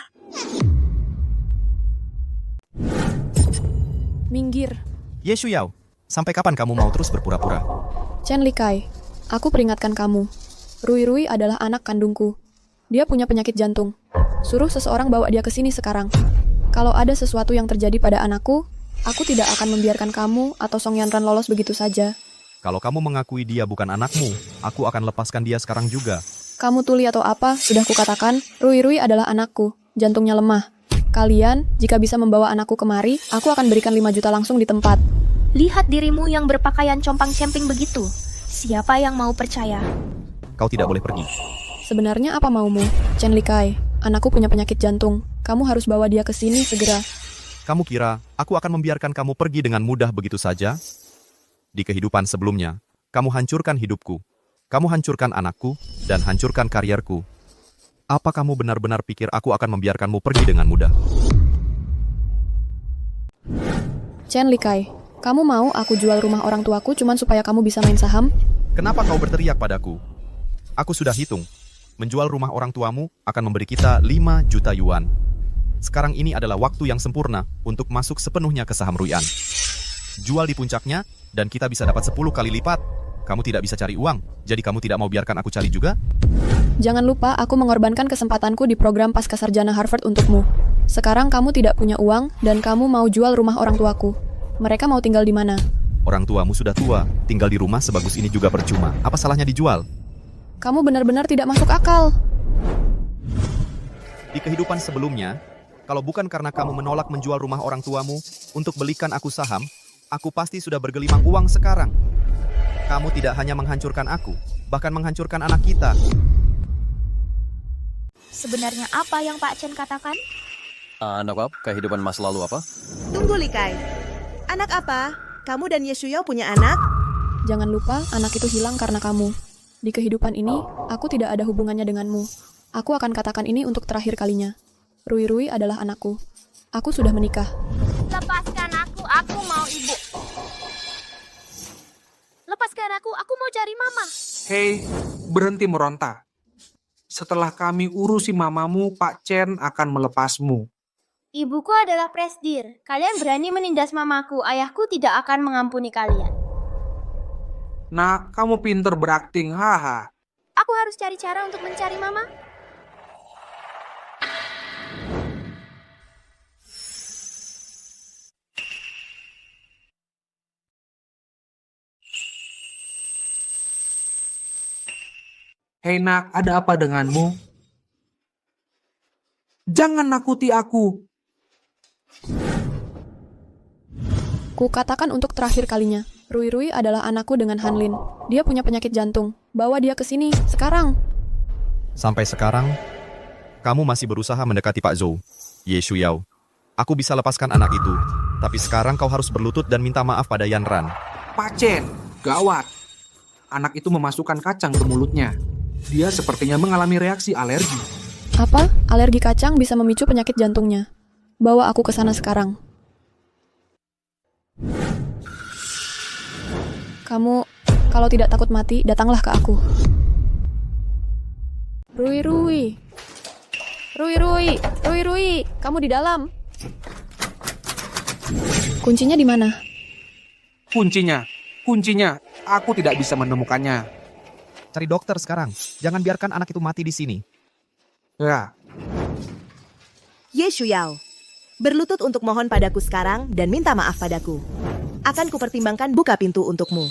Minggir. Ye Shuyao, sampai kapan kamu mau terus berpura-pura? Chen Likai, aku peringatkan kamu. Rui Rui adalah anak kandungku. Dia punya penyakit jantung. Suruh seseorang bawa dia ke sini sekarang. Kalau ada sesuatu yang terjadi pada anakku, aku tidak akan membiarkan kamu atau Song Yanran lolos begitu saja. Kalau kamu mengakui dia bukan anakmu, aku akan lepaskan dia sekarang juga. Kamu tuli atau apa, sudah kukatakan, Rui Rui adalah anakku. Jantungnya lemah. Kalian, jika bisa membawa anakku kemari, aku akan berikan 5 juta langsung di tempat. Lihat dirimu yang berpakaian compang-camping begitu. Siapa yang mau percaya? Kau tidak boleh pergi. Sebenarnya apa maumu? Chen Likai, anakku punya penyakit jantung. Kamu harus bawa dia ke sini segera. Kamu kira aku akan membiarkan kamu pergi dengan mudah begitu saja? Di kehidupan sebelumnya, kamu hancurkan hidupku. Kamu hancurkan anakku dan hancurkan karierku. Apa kamu benar-benar pikir aku akan membiarkanmu pergi dengan mudah? Chen Likai, kamu mau aku jual rumah orang tuaku cuman supaya kamu bisa main saham? Kenapa kau berteriak padaku? Aku sudah hitung. Menjual rumah orang tuamu akan memberi kita 5 juta yuan. Sekarang ini adalah waktu yang sempurna untuk masuk sepenuhnya ke saham Ruian. Jual di puncaknya, dan kita bisa dapat 10 kali lipat. Kamu tidak bisa cari uang, jadi kamu tidak mau biarkan aku cari juga? Jangan lupa aku mengorbankan kesempatanku di program Pascasarjana Harvard untukmu. Sekarang kamu tidak punya uang, dan kamu mau jual rumah orang tuaku. Mereka mau tinggal di mana? Orang tuamu sudah tua, tinggal di rumah sebagus ini juga percuma. Apa salahnya dijual? Kamu benar-benar tidak masuk akal. Di kehidupan sebelumnya, kalau bukan karena kamu menolak menjual rumah orang tuamu untuk belikan aku saham, aku pasti sudah bergelimang uang sekarang. Kamu tidak hanya menghancurkan aku, bahkan menghancurkan anak kita. Sebenarnya apa yang Pak Chen katakan? Anak apa? Kehidupan masa lalu apa? Tunggu Likai. Anak apa? Kamu dan Ye Shuyao punya anak? Jangan lupa, anak itu hilang karena kamu. Di kehidupan ini, aku tidak ada hubungannya denganmu. Aku akan katakan ini untuk terakhir kalinya. Rui Rui adalah anakku. Aku sudah menikah. Lepaskan aku mau ibu. Lepaskan aku mau cari mama. Hei, berhenti meronta. Setelah kami urusi mamamu, Pak Chen akan melepasmu. Ibuku adalah presdir. Kalian berani menindas mamaku. Ayahku tidak akan mengampuni kalian. Nah, kamu pinter berakting, haha. Aku harus cari cara untuk mencari mama. Hei nak, ada apa denganmu? Jangan nakuti aku. Ku katakan untuk terakhir kalinya, Rui Rui adalah anakku dengan Hanlin. Dia punya penyakit jantung. Bawa dia ke sini, sekarang. Sampai sekarang, kamu masih berusaha mendekati Pak Zhou. Ye Shuyao, aku bisa lepaskan anak itu, tapi sekarang kau harus berlutut dan minta maaf pada Yan Ran. Pak Chen, gawat. Anak itu memasukkan kacang ke mulutnya. Dia sepertinya mengalami reaksi alergi. Apa? Alergi kacang bisa memicu penyakit jantungnya. Bawa aku ke sana sekarang. Kamu, kalau tidak takut mati, datanglah ke aku. Rui Rui. Rui Rui. Rui Rui. Kamu di dalam. Kuncinya di mana? Kuncinya. Aku tidak bisa menemukannya. Cari dokter sekarang. Jangan biarkan anak itu mati di sini. Ya, Ye Shuyao, berlutut untuk mohon padaku sekarang dan minta maaf padaku. Akan kupertimbangkan buka pintu untukmu.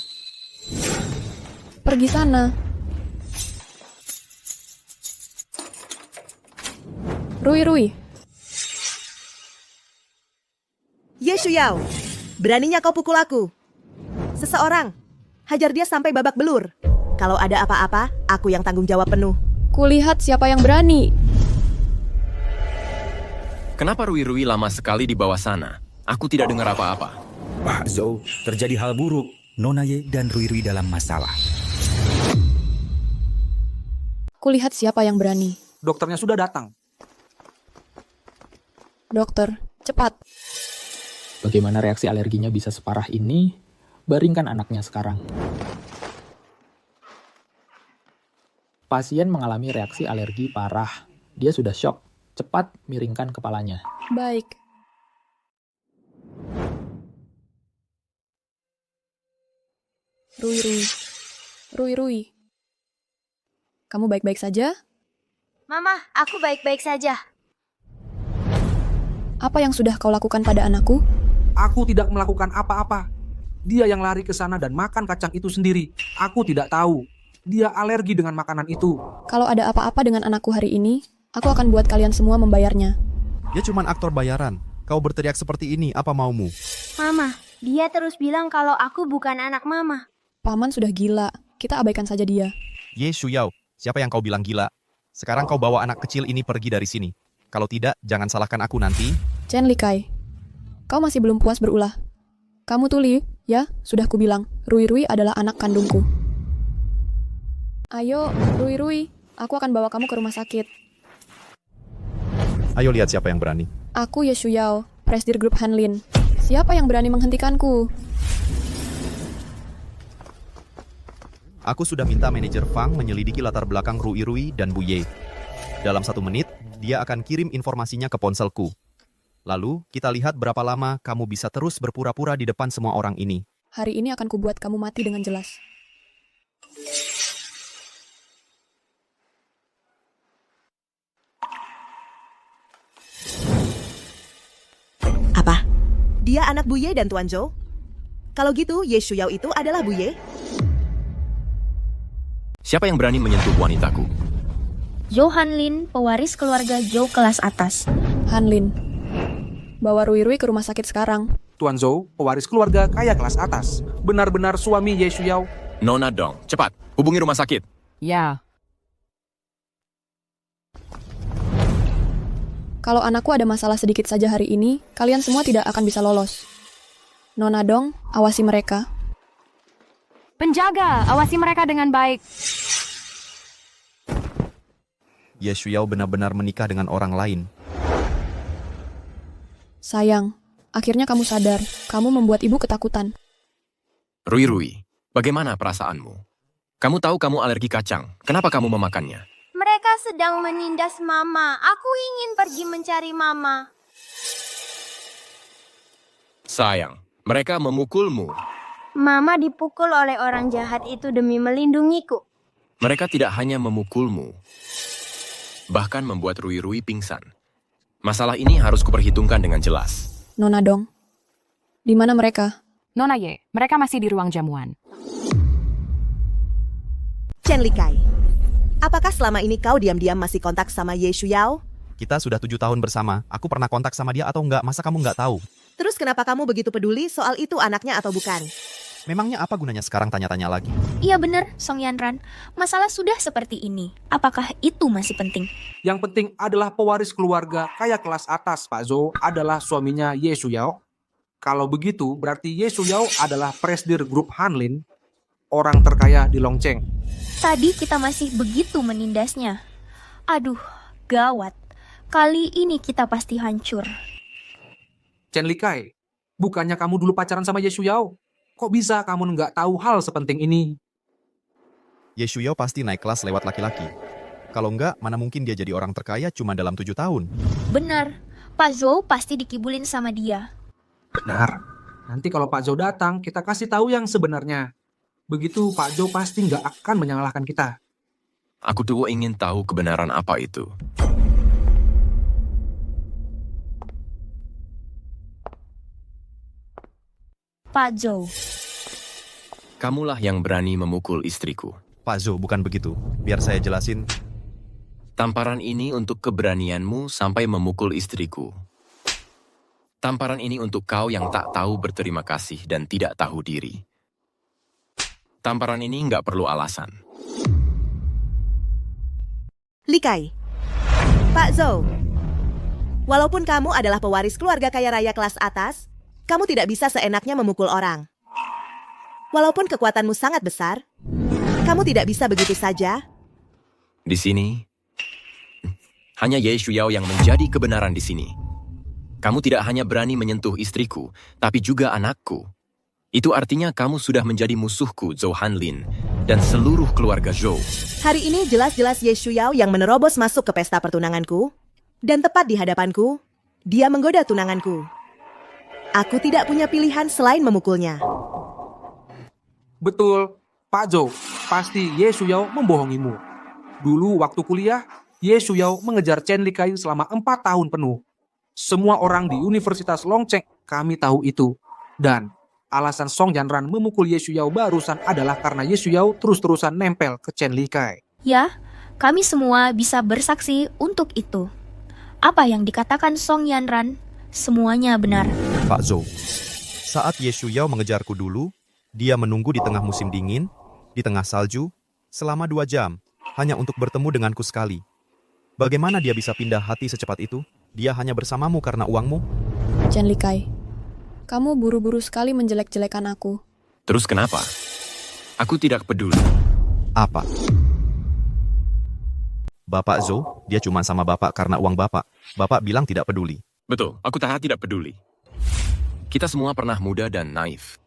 Pergi sana. Rui Rui. Ye Shuyao, beraninya kau pukul aku. Seseorang, hajar dia sampai babak belur. Kalau ada apa-apa, aku yang tanggung jawab penuh. Kulihat siapa yang berani. Kenapa Rui Rui lama sekali di bawah sana? Aku tidak dengar apa-apa. Pak Zhou, terjadi hal buruk. Nona Ye dan Rui Rui dalam masalah. Kulihat siapa yang berani. dokternya sudah datang. Dokter, cepat. Bagaimana reaksi alerginya bisa separah ini? Baringkan anaknya sekarang. Pasien mengalami reaksi alergi parah. Dia sudah syok. Cepat miringkan kepalanya. Baik. Rui Rui. Rui Rui. Kamu baik-baik saja? Mama, aku baik-baik saja. Apa yang sudah kau lakukan pada anakku? Aku tidak melakukan apa-apa. Dia yang lari ke sana dan makan kacang itu sendiri. Aku tidak tahu. Dia alergi dengan makanan itu. Kalau ada apa-apa dengan anakku hari ini, aku akan buat kalian semua membayarnya. Dia cuma aktor bayaran. Kau berteriak seperti ini, apa maumu? Mama, dia terus bilang kalau aku bukan anak mama. Paman sudah gila. Kita abaikan saja dia. Ye Shuyao, siapa yang kau bilang gila? Sekarang kau bawa anak kecil ini pergi dari sini. Kalau tidak, jangan salahkan aku nanti. Chen Likai, kau masih belum puas berulah. Kamu tuli, ya? Sudah kubilang, Rui Rui adalah anak kandungku. Ayo, Rui Rui, aku akan bawa kamu ke rumah sakit. Ayo lihat siapa yang berani. Aku Ye Shuyao, Presidir Grup Hanlin. Siapa yang berani menghentikanku? Aku sudah minta manajer Fang menyelidiki latar belakang Rui Rui dan Bu Ye. Dalam 1 menit, dia akan kirim informasinya ke ponselku. Lalu, kita lihat berapa lama kamu bisa terus berpura-pura di depan semua orang ini. Hari ini akan kubuat kamu mati dengan jelas. Apa? Dia anak Bu Ye dan Tuan Zhou? Kalau gitu, Ye Shuyao itu adalah Bu Ye? Siapa yang berani menyentuh wanitaku? Zhou Hanlin, pewaris keluarga Zhou kelas atas. Hanlin, bawa Rui Rui ke rumah sakit sekarang. Tuan Zhou, pewaris keluarga kaya kelas atas. Benar-benar suami Ye Shuyao. Nona Dong, cepat, hubungi rumah sakit. Ya, Kalau anakku ada masalah sedikit saja hari ini, kalian semua tidak akan bisa lolos. Nona Dong, awasi mereka. penjaga, awasi mereka dengan baik. Ye Shuyao benar-benar menikah dengan orang lain. Sayang, akhirnya kamu sadar. Kamu membuat ibu ketakutan. Rui Rui, bagaimana perasaanmu? Kamu tahu kamu alergi kacang. Kenapa kamu memakannya? Mereka sedang menindas mama. Aku ingin pergi mencari mama. Sayang, mereka memukulmu. Mama dipukul oleh orang jahat itu demi melindungiku. Mereka tidak hanya memukulmu, bahkan membuat Rui Rui pingsan. Masalah ini harus kuperhitungkan dengan jelas. Nona Dong, di mana mereka? Nona Ye, mereka masih di ruang jamuan. Chen Likai, Apakah selama ini kau diam-diam masih kontak sama Ye Shuyao? Kita sudah 7 tahun bersama. Aku pernah kontak sama dia atau enggak? Masa kamu enggak tahu? Terus kenapa kamu begitu peduli soal itu anaknya atau bukan? Memangnya apa gunanya sekarang tanya-tanya lagi? Iya benar, Song Yanran. Masalah sudah seperti ini. Apakah itu masih penting? Yang penting adalah pewaris keluarga kaya kelas atas Pak Zhou adalah suaminya Ye Shuyao. Kalau begitu, berarti Ye Shuyao adalah presidir grup Hanlin, orang terkaya di Longcheng. Tadi kita masih begitu menindasnya. Aduh, gawat. Kali ini kita pasti hancur. Chen Likai, bukannya kamu dulu pacaran sama Ye Shuyao? Kok bisa kamu nggak tahu hal sepenting ini? Ye Shuyao pasti naik kelas lewat laki-laki. Kalau enggak, mana mungkin dia jadi orang terkaya cuma dalam 7 tahun. Benar, Pak Zhou pasti dikibulin sama dia. Benar. Nanti kalau Pak Zhou datang, kita kasih tahu yang sebenarnya. Begitu Pak Zhou pasti nggak akan menyalahkan kita. Aku tuh ingin tahu kebenaran apa itu. Pak Zhou. Kamulah yang berani memukul istriku. Pak Zhou, bukan begitu. Biar saya jelasin. Tamparan ini untuk keberanianmu sampai memukul istriku. Tamparan ini untuk kau yang tak tahu berterima kasih dan tidak tahu diri. Tamparan ini nggak perlu alasan. Likai. Pak Zhou. Walaupun kamu adalah pewaris keluarga kaya raya kelas atas, kamu tidak bisa seenaknya memukul orang. Walaupun kekuatanmu sangat besar, kamu tidak bisa begitu saja. Di sini, hanya Ye Shuyao yang menjadi kebenaran di sini. Kamu tidak hanya berani menyentuh istriku, tapi juga anakku. Itu artinya kamu sudah menjadi musuhku, Zhou Hanlin, dan seluruh keluarga Zhou. Hari ini jelas-jelas Ye Shuyao yang menerobos masuk ke pesta pertunanganku, dan tepat di hadapanku, dia menggoda tunanganku. Aku tidak punya pilihan selain memukulnya. Betul, Pak Zhou, pasti Ye Shuyao membohongimu. Dulu waktu kuliah, Ye Shuyao mengejar Chen Likai selama 4 tahun penuh. Semua orang di Universitas Longcheng kami tahu itu. Dan alasan Song Yanran memukul Ye Shuyao barusan adalah karena Ye Shuyao terus-terusan nempel ke Chen Likai. Ya, kami semua bisa bersaksi untuk itu. Apa yang dikatakan Song Yanran, semuanya benar. Pak Zhou, saat Ye Shuyao mengejarku dulu, dia menunggu di tengah musim dingin, di tengah salju, selama 2 jam, hanya untuk bertemu denganku sekali. Bagaimana dia bisa pindah hati secepat itu? Dia hanya bersamamu karena uangmu? Chen Likai, kamu buru-buru sekali menjelek-jelekan aku. Terus kenapa? Aku tidak peduli. Apa? Bapak Zhou, dia cuma sama Bapak karena uang Bapak. Bapak bilang tidak peduli. Betul, aku tidak peduli. Kita semua pernah muda dan naif.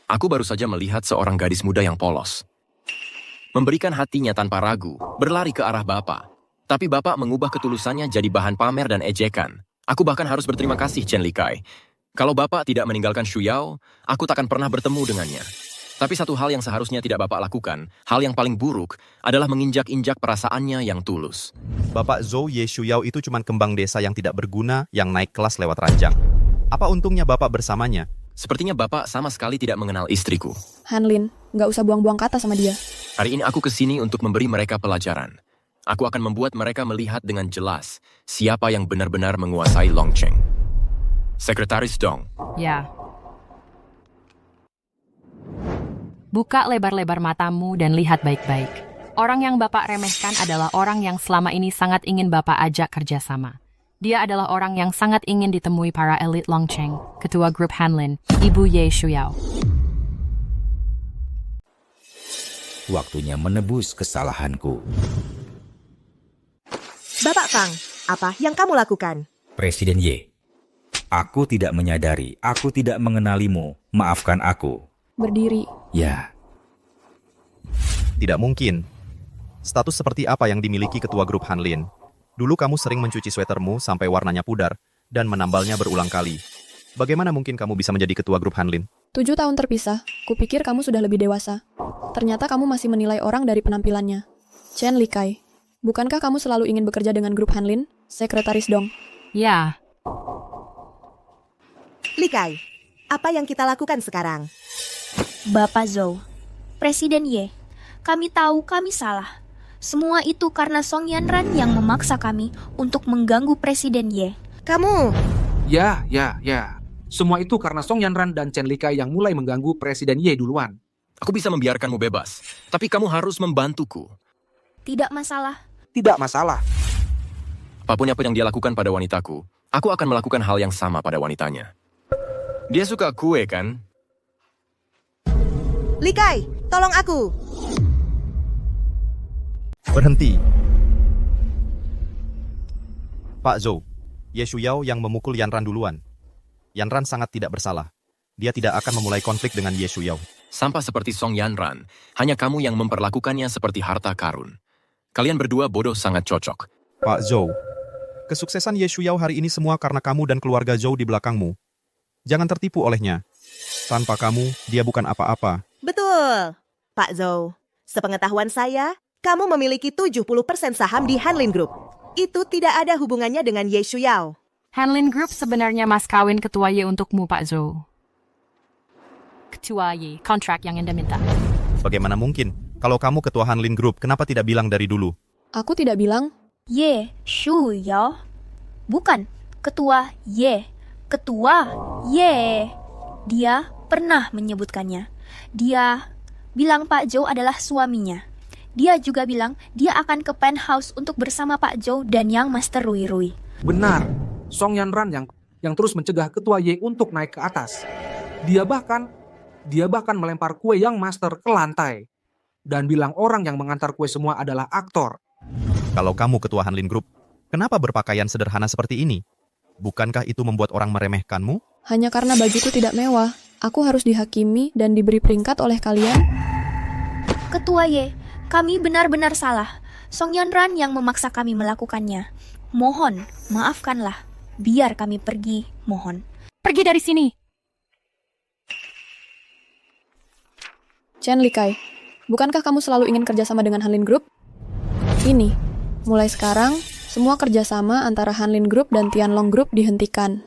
Aku baru saja melihat seorang gadis muda yang polos. Memberikan hatinya tanpa ragu, berlari ke arah Bapak. Tapi Bapak mengubah ketulusannya jadi bahan pamer dan ejekan. Aku bahkan harus berterima kasih Chen Likai. Kalau Bapak tidak meninggalkan Shuyao, aku takkan pernah bertemu dengannya. Tapi satu hal yang seharusnya tidak Bapak lakukan, hal yang paling buruk, adalah menginjak-injak perasaannya yang tulus. Bapak Zhou Ye Shuyao itu cuma kembang desa yang tidak berguna yang naik kelas lewat ranjang. Apa untungnya Bapak bersamanya? Sepertinya Bapak sama sekali tidak mengenal istriku. Hanlin, nggak usah buang-buang kata sama dia. Hari ini aku kesini untuk memberi mereka pelajaran. Aku akan membuat mereka melihat dengan jelas siapa yang benar-benar menguasai Longcheng. Sekretaris Dong. Ya. Buka lebar-lebar matamu dan lihat baik-baik. Orang yang Bapak remehkan adalah orang yang selama ini sangat ingin Bapak ajak kerjasama. Dia adalah orang yang sangat ingin ditemui para elit Longcheng, ketua grup Hanlin, Ibu Ye Shuyao. Waktunya menebus kesalahanku. Bapak Fang, apa yang kamu lakukan? Presiden Ye, aku tidak menyadari, aku tidak mengenalimu. Maafkan aku. Berdiri. Ya. Tidak mungkin. Status seperti apa yang dimiliki ketua grup Hanlin? Dulu kamu sering mencuci sweatermu sampai warnanya pudar dan menambalnya berulang kali. Bagaimana mungkin kamu bisa menjadi ketua grup Hanlin? 7 tahun terpisah, kupikir kamu sudah lebih dewasa. Ternyata kamu masih menilai orang dari penampilannya. Chen Likai, bukankah kamu selalu ingin bekerja dengan grup Hanlin? Sekretaris Dong. Ya. Likai, apa yang kita lakukan sekarang? Bapak Zhou, Presiden Ye, Kami tahu kami salah. Semua itu karena Song Yanran yang memaksa kami untuk mengganggu Presiden Ye. Kamu... Ya. Semua itu karena Song Yanran dan Chen Likai yang mulai mengganggu Presiden Ye duluan. Aku bisa membiarkanmu bebas, tapi kamu harus membantuku. Tidak masalah. Tidak masalah. Apapun apa yang dia lakukan pada wanitaku, aku akan melakukan hal yang sama pada wanitanya. Dia suka kue, kan? Likai, tolong aku. Berhenti. Pak Zhou, Ye Shuyao yang memukul Yanran duluan. Yanran sangat tidak bersalah. Dia tidak akan memulai konflik dengan Ye Shuyao. Sampah seperti Song Yanran, hanya kamu yang memperlakukannya seperti harta karun. Kalian berdua bodoh sangat cocok. Pak Zhou, kesuksesan Ye Shuyao hari ini semua karena kamu dan keluarga Zhou di belakangmu. Jangan tertipu olehnya. Tanpa kamu, dia bukan apa-apa. Betul. Pak Zhou, sepengetahuan saya, kamu memiliki 70% saham di Hanlin Group. Itu tidak ada hubungannya dengan Ye Shuyao. Hanlin Group sebenarnya mas kawin ketua Ye untukmu, Pak Zhou. Ketua Ye, kontrak yang Anda minta. Bagaimana mungkin? Kalau kamu ketua Hanlin Group, kenapa tidak bilang dari dulu? Aku tidak bilang. Ye Shuyao. Bukan, ketua Ye. Ketua Ye. Dia pernah menyebutkannya. Dia bilang Pak Zhou adalah suaminya. Dia juga bilang dia akan ke penthouse untuk bersama Pak Zhou dan Yang Master Rui Rui. Benar. Song Yanran yang terus mencegah ketua Ye untuk naik ke atas. Dia bahkan melempar kue Yang Master ke lantai. Dan bilang orang yang mengantar kue semua adalah aktor. Kalau kamu ketua Hanlin Group, kenapa berpakaian sederhana seperti ini? Bukankah itu membuat orang meremehkanmu? Hanya karena bajuku tidak mewah. Aku harus dihakimi dan diberi peringkat oleh kalian. Ketua Ye, kami benar-benar salah. Song Yanran yang memaksa kami melakukannya. Mohon, maafkanlah. Biar kami pergi, mohon. Pergi dari sini. Chen Likai, bukankah kamu selalu ingin kerjasama dengan Hanlin Group? Ini, mulai sekarang, semua kerjasama antara Hanlin Group dan Tianlong Group dihentikan.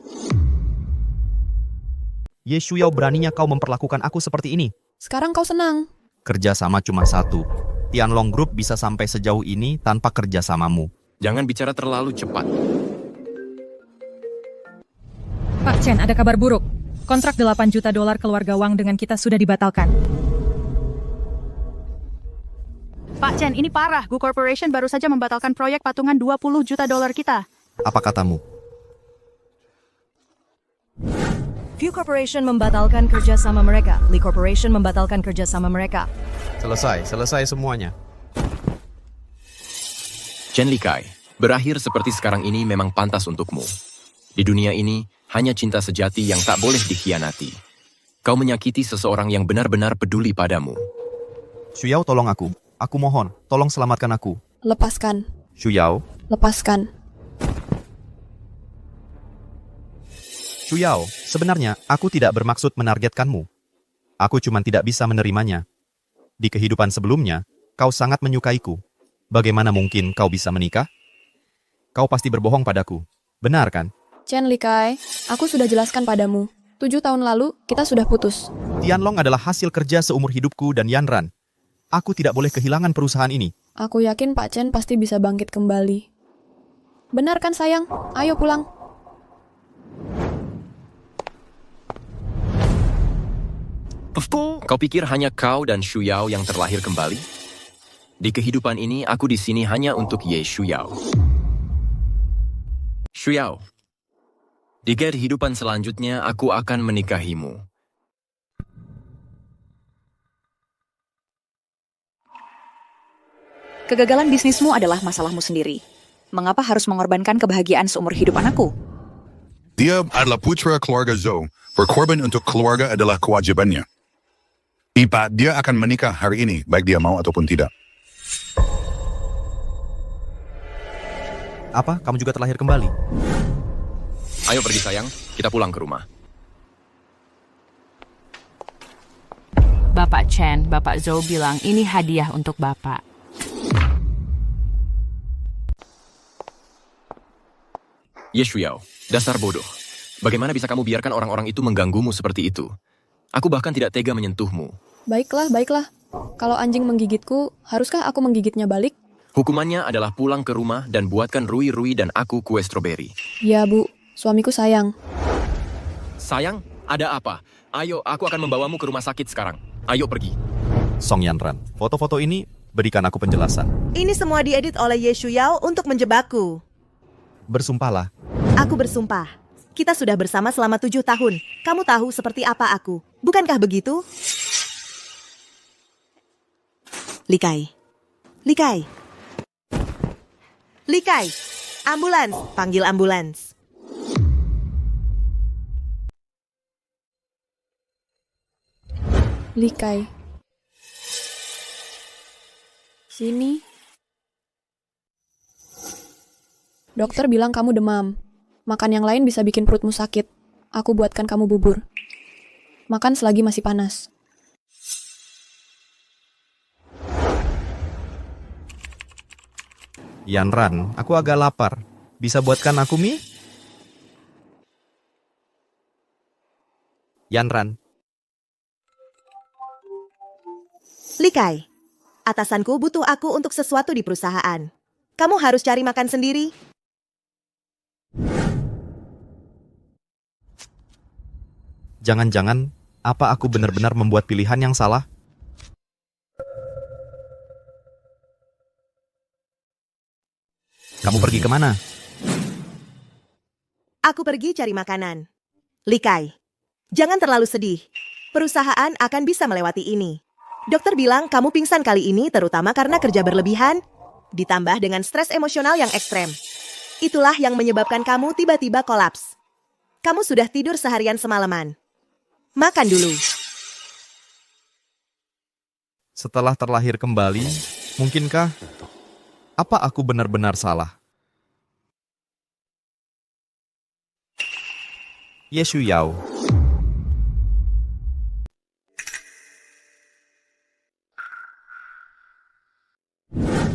Ye Shuyao, beraninya kau memperlakukan aku seperti ini. Sekarang kau senang. Kerjasama cuma satu. Tianlong Group bisa sampai sejauh ini tanpa kerjasamamu. Jangan bicara terlalu cepat. Pak Chen, ada kabar buruk. Kontrak $8 juta keluarga Wang dengan kita sudah dibatalkan. Pak Chen, ini parah. Gu Corporation baru saja membatalkan proyek patungan $20 juta kita. Apa katamu? View Corporation membatalkan kerjasama mereka. Lee Corporation membatalkan kerjasama mereka. Selesai semuanya. Chen Likai, berakhir seperti sekarang ini memang pantas untukmu. Di dunia ini, hanya cinta sejati yang tak boleh dikhianati. Kau menyakiti seseorang yang benar-benar peduli padamu. Shuyao, tolong aku. Aku mohon, tolong selamatkan aku. Lepaskan. Shuyao. Lepaskan. Shuyao, sebenarnya aku tidak bermaksud menargetkanmu. Aku cuma tidak bisa menerimanya. Di kehidupan sebelumnya, kau sangat menyukaiku. Bagaimana mungkin kau bisa menikah? Kau pasti berbohong padaku. Benar kan? Chen Likai, aku sudah jelaskan padamu. 7 tahun lalu, kita sudah putus. Tianlong adalah hasil kerja seumur hidupku dan Yanran. Aku tidak boleh kehilangan perusahaan ini. Aku yakin Pak Chen pasti bisa bangkit kembali. Benar kan sayang? Ayo pulang. Kau pikir hanya kau dan Shuyao yang terlahir kembali? Di kehidupan ini, aku di sini hanya untuk Ye Shuyao. Shuyao, di kehidupan selanjutnya aku akan menikahimu. Kegagalan bisnismu adalah masalahmu sendiri. Mengapa harus mengorbankan kebahagiaan seumur hidup anakku? Dia adalah putra keluarga Zhou. Berkorban untuk keluarga adalah kewajibannya. Ipa, dia akan menikah hari ini, baik dia mau ataupun tidak. Apa? Kamu juga terlahir kembali? Ayo pergi sayang, kita pulang ke rumah. Bapak Chen, Bapak Zhou bilang ini hadiah untuk Bapak. Ye Shuyao, dasar bodoh. Bagaimana bisa kamu biarkan orang-orang itu mengganggumu seperti itu? Aku bahkan tidak tega menyentuhmu. Baiklah, baiklah. Kalau anjing menggigitku, haruskah aku menggigitnya balik? Hukumannya adalah pulang ke rumah dan buatkan Rui dan aku kue stroberi. Ya, Bu. Suamiku sayang. Sayang, ada apa? Ayo, aku akan membawamu ke rumah sakit sekarang. Ayo pergi. Song Yanran, foto-foto ini berikan aku penjelasan. Ini semua diedit oleh Ye Shuyao untuk menjebakku. Bersumpahlah. Aku bersumpah. Kita sudah bersama selama 7 tahun. Kamu tahu seperti apa aku. Bukankah begitu? Likai. Likai. Likai. Ambulans. Panggil ambulans. Likai. Sini. Dokter bilang kamu demam. Makan yang lain bisa bikin perutmu sakit. Aku buatkan kamu bubur. Makan selagi masih panas. Yanran, aku agak lapar. Bisa buatkan aku mie? Yanran. Likai. Atasanku butuh aku untuk sesuatu di perusahaan. Kamu harus cari makan sendiri. Jangan-jangan, apa aku benar-benar membuat pilihan yang salah? Kamu pergi kemana? Aku pergi cari makanan. Likai, jangan terlalu sedih. Perusahaan akan bisa melewati ini. Dokter bilang kamu pingsan kali ini terutama karena kerja berlebihan, ditambah dengan stres emosional yang ekstrem. Itulah yang menyebabkan kamu tiba-tiba kolaps. Kamu sudah tidur seharian semalaman. Makan dulu. Setelah terlahir kembali, mungkinkah apa aku benar-benar salah? Ye Shuyao.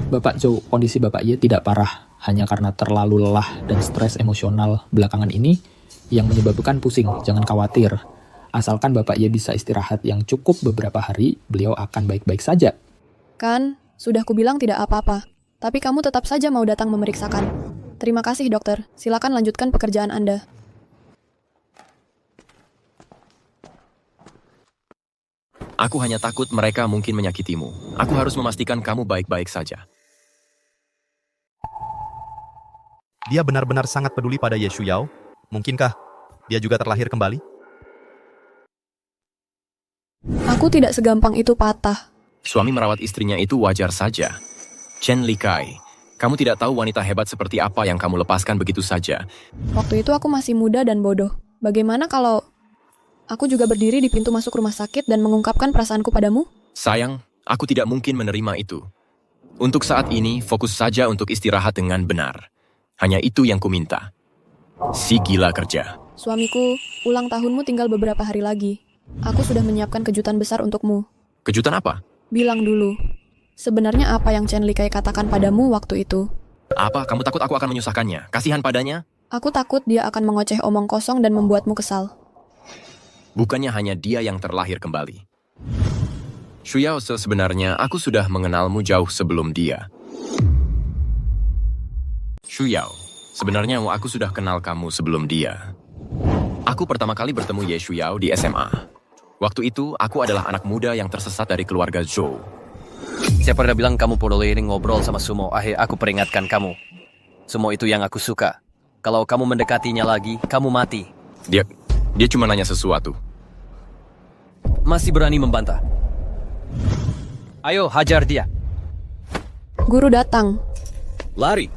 Bapak Zhou, kondisi Bapak Ye tidak parah, hanya karena terlalu lelah dan stres emosional belakangan ini yang menyebabkan pusing. Jangan khawatir. Asalkan Bapak Ye bisa istirahat yang cukup beberapa hari, beliau akan baik-baik saja. Kan, sudah kubilang tidak apa-apa. Tapi kamu tetap saja mau datang memeriksakan. Terima kasih, dokter. Silakan lanjutkan pekerjaan Anda. Aku hanya takut mereka mungkin menyakitimu. Aku harus memastikan kamu baik-baik saja. Dia benar-benar sangat peduli pada Ye Shuyao. Mungkinkah dia juga terlahir kembali? Aku tidak segampang itu patah. Suami merawat istrinya itu wajar saja. Chen Likai, kamu tidak tahu wanita hebat seperti apa yang kamu lepaskan begitu saja. Waktu itu aku masih muda dan bodoh. Bagaimana kalau aku juga berdiri di pintu masuk rumah sakit dan mengungkapkan perasaanku padamu? Sayang, aku tidak mungkin menerima itu. Untuk saat ini, fokus saja untuk istirahat dengan benar. Hanya itu yang kuminta. Si gila kerja. Suamiku, ulang tahunmu tinggal beberapa hari lagi. Aku sudah menyiapkan kejutan besar untukmu. Kejutan apa? Bilang dulu. Sebenarnya apa yang Chen Likai katakan padamu waktu itu? Apa? Kamu takut aku akan menyusahkannya? Kasihan padanya? Aku takut dia akan mengoceh omong kosong dan membuatmu kesal. Bukannya hanya dia yang terlahir kembali. Shuyao, sebenarnya aku sudah mengenalmu jauh sebelum dia. Shuyao, sebenarnya aku sudah kenal kamu sebelum dia. Aku pertama kali bertemu Ye Shuyao di SMA. Waktu itu, aku adalah anak muda yang tersesat dari keluarga Zhou. Siapa udah bilang kamu perlu ngobrol sama Sumo? Aku peringatkan kamu. Sumo itu yang aku suka. Kalau kamu mendekatinya lagi, kamu mati. Dia cuma nanya sesuatu. Masih berani membantah. Ayo, hajar dia. Guru datang. Lari.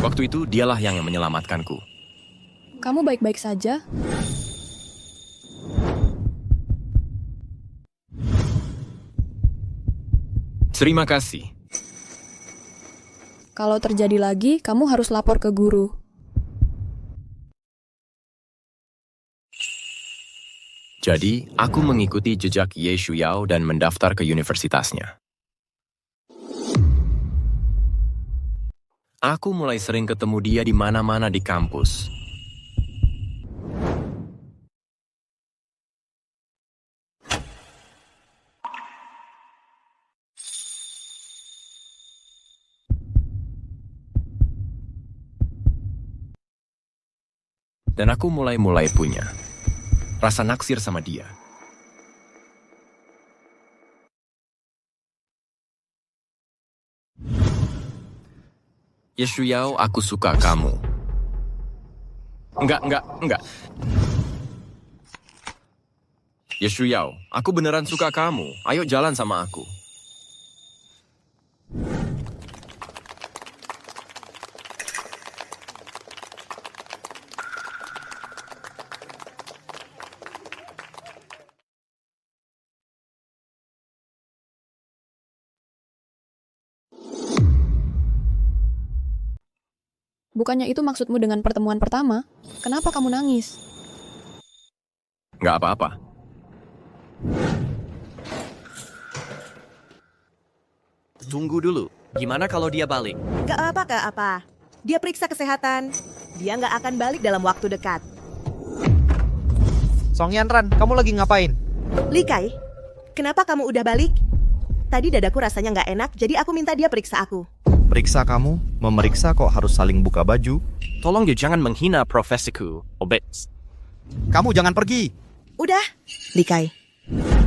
Waktu itu, dialah yang menyelamatkanku. Kamu baik-baik saja? Terima kasih. Kalau terjadi lagi, kamu harus lapor ke guru. Jadi, aku mengikuti jejak Ye Shuyao dan mendaftar ke universitasnya. Aku mulai sering ketemu dia di mana-mana di kampus. Dan aku mulai punya rasa naksir sama dia. Yeshuyao, aku suka kamu. Enggak. Yeshuyao, aku beneran suka kamu. Ayo jalan sama aku. Bukannya itu maksudmu dengan pertemuan pertama? Kenapa kamu nangis? Nggak apa-apa. Tunggu dulu. Gimana kalau dia balik? Gak apa. Dia periksa kesehatan. Dia nggak akan balik dalam waktu dekat. Song Yanran, kamu lagi ngapain? Likai, kenapa kamu udah balik? Tadi dadaku rasanya nggak enak, jadi aku minta dia periksa aku. Periksa kamu? Memeriksa kok harus saling buka baju? Tolong dia jangan menghina profesiku, Obets. Kamu jangan pergi. Udah, Likai.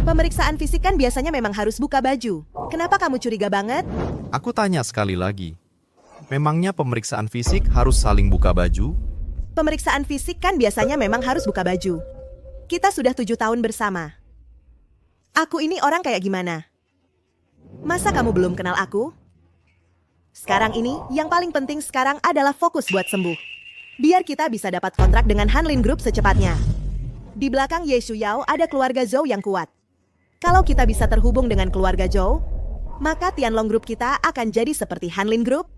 Pemeriksaan fisik kan biasanya memang harus buka baju. Kenapa kamu curiga banget? Aku tanya sekali lagi. Memangnya pemeriksaan fisik harus saling buka baju? Pemeriksaan fisik kan biasanya memang harus buka baju. Kita sudah 7 tahun bersama. Aku ini orang kayak gimana? Masa kamu belum kenal aku? Sekarang ini, yang paling penting sekarang adalah fokus buat sembuh. Biar kita bisa dapat kontrak dengan Hanlin Group secepatnya. Di belakang Ye Shuyao ada keluarga Zhou yang kuat. Kalau kita bisa terhubung dengan keluarga Zhou, maka Tianlong Group kita akan jadi seperti Hanlin Group.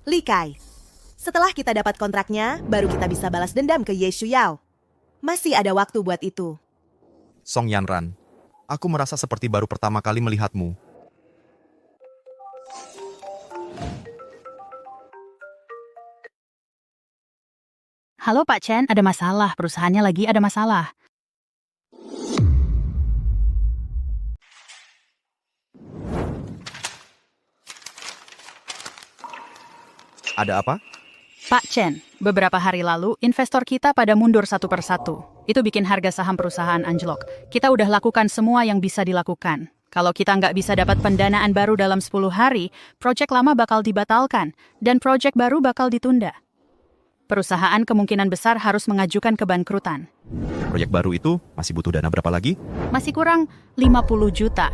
Likai, setelah kita dapat kontraknya, baru kita bisa balas dendam ke Ye Shuyao. Masih ada waktu buat itu. Song Yanran, aku merasa seperti baru pertama kali melihatmu. Halo Pak Chen, ada masalah. Perusahaannya lagi ada masalah. Ada apa? Pak Chen, beberapa hari lalu investor kita pada mundur satu persatu. Itu bikin harga saham perusahaan anjlok. Kita udah lakukan semua yang bisa dilakukan. Kalau kita nggak bisa dapat pendanaan baru dalam 10 hari, proyek lama bakal dibatalkan, dan proyek baru bakal ditunda. Perusahaan kemungkinan besar harus mengajukan kebangkrutan. Proyek baru itu masih butuh dana berapa lagi? Masih kurang 50 juta.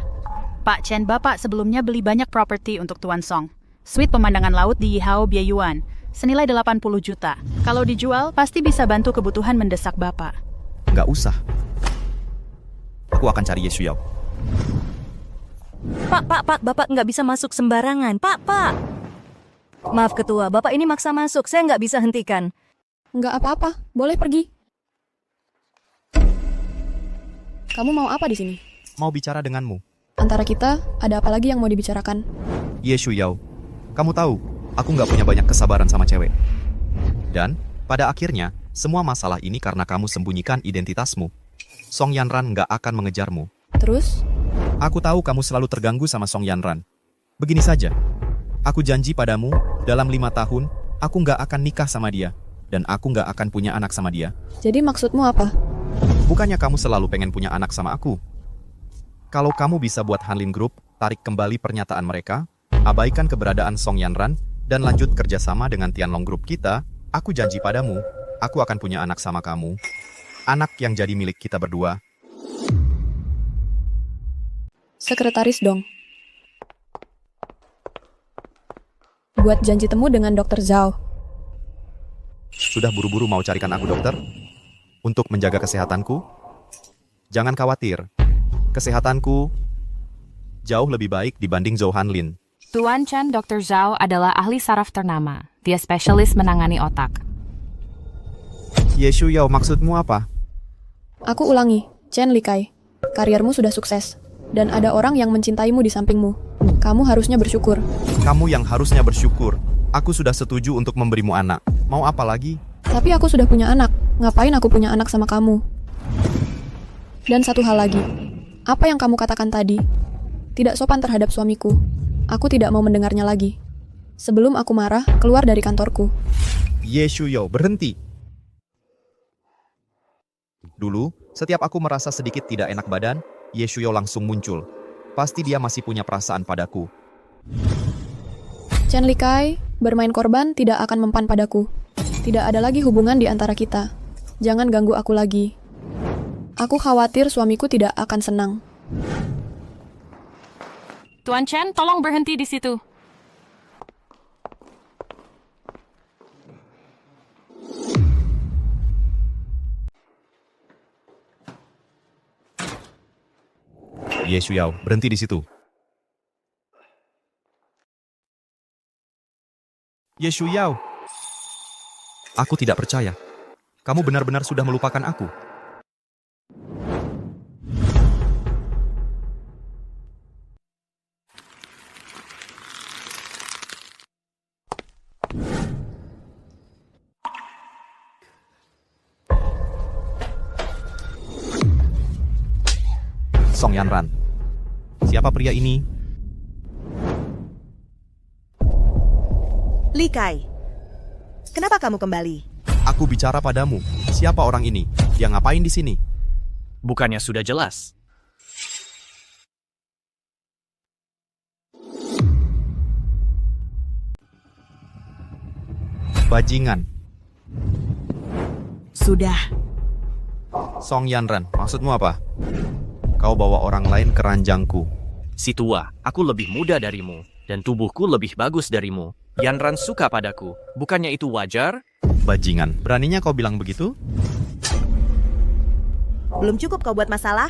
Pak Chen, Bapak sebelumnya beli banyak properti untuk Tuan Song. Suite pemandangan laut di Yihao Biayuan, senilai 80 juta. Kalau dijual, pasti bisa bantu kebutuhan mendesak Bapak. Nggak usah. Aku akan cari Ye Shuyao. Pak, Bapak nggak bisa masuk sembarangan. Pak. Maaf Ketua, Bapak ini maksa masuk, saya nggak bisa hentikan. Nggak apa-apa, boleh pergi. Kamu mau apa di sini? Mau bicara denganmu. Antara kita, ada apa lagi yang mau dibicarakan? Ye Shuyao, kamu tahu, aku nggak punya banyak kesabaran sama cewek. Dan, pada akhirnya, semua masalah ini karena kamu sembunyikan identitasmu. Song Yanran nggak akan mengejarmu. Terus? Aku tahu kamu selalu terganggu sama Song Yanran. Begini saja. Aku janji padamu, dalam 5 tahun, aku nggak akan nikah sama dia. Dan aku nggak akan punya anak sama dia. Jadi maksudmu apa? Bukannya kamu selalu pengen punya anak sama aku? Kalau kamu bisa buat Hanlin Group, tarik kembali pernyataan mereka, abaikan keberadaan Song Yanran, dan lanjut kerjasama dengan Tianlong Group kita, aku janji padamu, aku akan punya anak sama kamu. Anak yang jadi milik kita berdua. Sekretaris dong. Buat janji temu dengan Dr. Zhao. Sudah buru-buru mau carikan aku dokter? Untuk menjaga kesehatanku? Jangan khawatir. Kesehatanku jauh lebih baik dibanding Zhou Hanlin. Tuan Chen, Dr. Zhao adalah ahli saraf ternama. Dia spesialis menangani otak. Ye Shuyao, maksudmu apa? Aku ulangi, Chen Likai. Kariermu sudah sukses. Dan ada orang yang mencintaimu di sampingmu. Kamu harusnya bersyukur. Kamu yang harusnya bersyukur. Aku sudah setuju untuk memberimu anak. Mau apa lagi? Tapi aku sudah punya anak. Ngapain aku punya anak sama kamu? Dan satu hal lagi. Apa yang kamu katakan tadi? Tidak sopan terhadap suamiku. Aku tidak mau mendengarnya lagi. Sebelum aku marah, keluar dari kantorku. Ye Shuyao, berhenti. Dulu, setiap aku merasa sedikit tidak enak badan, Ye Shuyo langsung muncul. Pasti dia masih punya perasaan padaku. Chen Likai, bermain korban tidak akan mempan padaku. Tidak ada lagi hubungan di antara kita. Jangan ganggu aku lagi. Aku khawatir suamiku tidak akan senang. Tuan Chen, tolong berhenti di situ. Ye Shuyao, berhenti di situ. Ye Shuyao. Aku tidak percaya. Kamu benar-benar sudah melupakan aku. Song Yanran. Siapa pria ini? Likai, kenapa kamu kembali? Aku bicara padamu. Siapa orang ini? Dia ngapain di sini? Bukannya sudah jelas? Bajingan. Sudah. Song Yanran, maksudmu apa? Kau bawa orang lain ke ranjangku. Si tua, aku lebih muda darimu, dan tubuhku lebih bagus darimu. Yanran suka padaku, bukannya itu wajar? Bajingan, beraninya kau bilang begitu? Belum cukup kau buat masalah?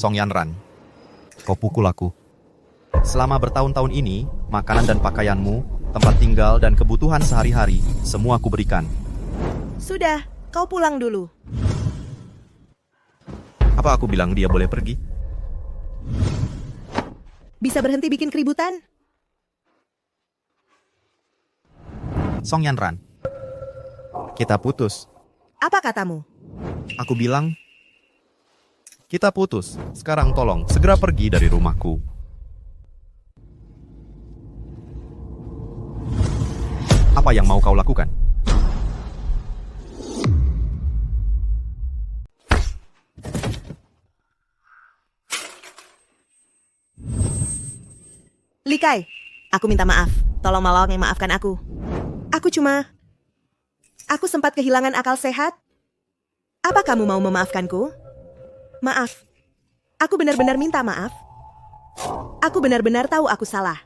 Song Yanran, kau pukul aku. Selama bertahun-tahun ini, makanan dan pakaianmu, tempat tinggal dan kebutuhan sehari-hari, semua aku berikan. Sudah, kau pulang dulu. Apa aku bilang dia boleh pergi? Bisa berhenti bikin keributan? Song Yanran, kita putus. Apa katamu? Aku bilang, kita putus. Sekarang tolong, segera pergi dari rumahku. Apa yang mau kau lakukan? Likai, aku minta maaf. Tolong maafkan aku. Aku sempat kehilangan akal sehat. Apa kamu mau memaafkanku? Maaf. Aku benar-benar minta maaf. Aku benar-benar tahu aku salah.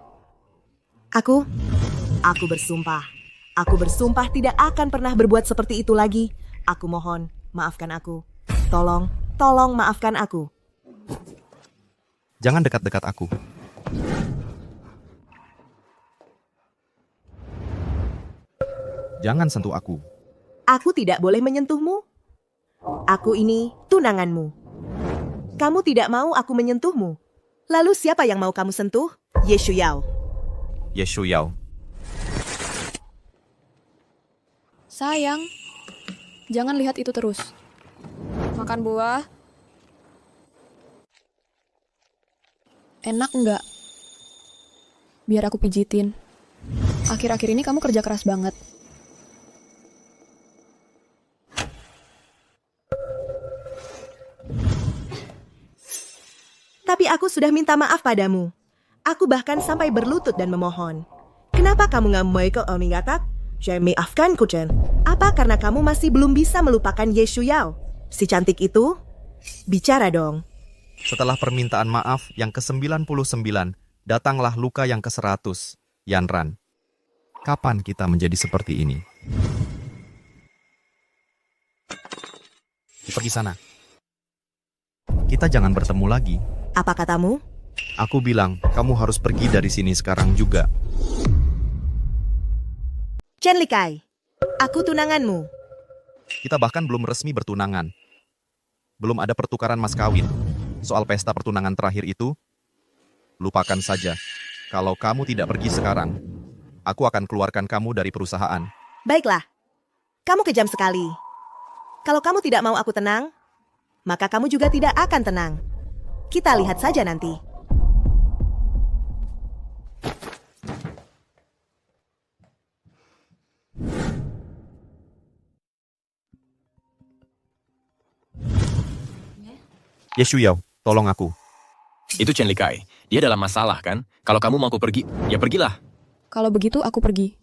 Aku bersumpah. Aku bersumpah tidak akan pernah berbuat seperti itu lagi. Aku mohon, maafkan aku. Tolong maafkan aku. Jangan dekat-dekat aku. Jangan sentuh aku. Aku tidak boleh menyentuhmu. Aku ini tunanganmu. Kamu tidak mau aku menyentuhmu. Lalu siapa yang mau kamu sentuh? Ye Shuyao. Ye Shuyao. Sayang, jangan lihat itu terus. Makan buah. Enak nggak? Biar aku pijitin. Akhir-akhir ini kamu kerja keras banget. Tapi aku sudah minta maaf padamu. Aku bahkan sampai berlutut dan memohon. Kenapa kamu nggak mau ke Oningatak? Saya maafkan Kuchen. Apa karena kamu masih belum bisa melupakan Ye Shuyao? Si cantik itu? Bicara dong. Setelah permintaan maaf yang ke-99, datanglah luka yang ke-100, Yanran. Kapan kita menjadi seperti ini? Pergi sana. Kita jangan bertemu lagi. Apa katamu? Aku bilang, kamu harus pergi dari sini sekarang juga. Chen Likai, aku tunanganmu. Kita bahkan belum resmi bertunangan. Belum ada pertukaran mas kawin. Soal pesta pertunangan terakhir itu, lupakan saja. Kalau kamu tidak pergi sekarang, aku akan keluarkan kamu dari perusahaan. Baiklah, kamu kejam sekali. Kalau kamu tidak mau aku tenang, maka kamu juga tidak akan tenang. Kita lihat saja nanti. Ye Shuyao, tolong aku. Itu Chen Likai. Dia dalam masalah kan? Kalau kamu mau aku pergi, ya pergilah. Kalau begitu aku pergi.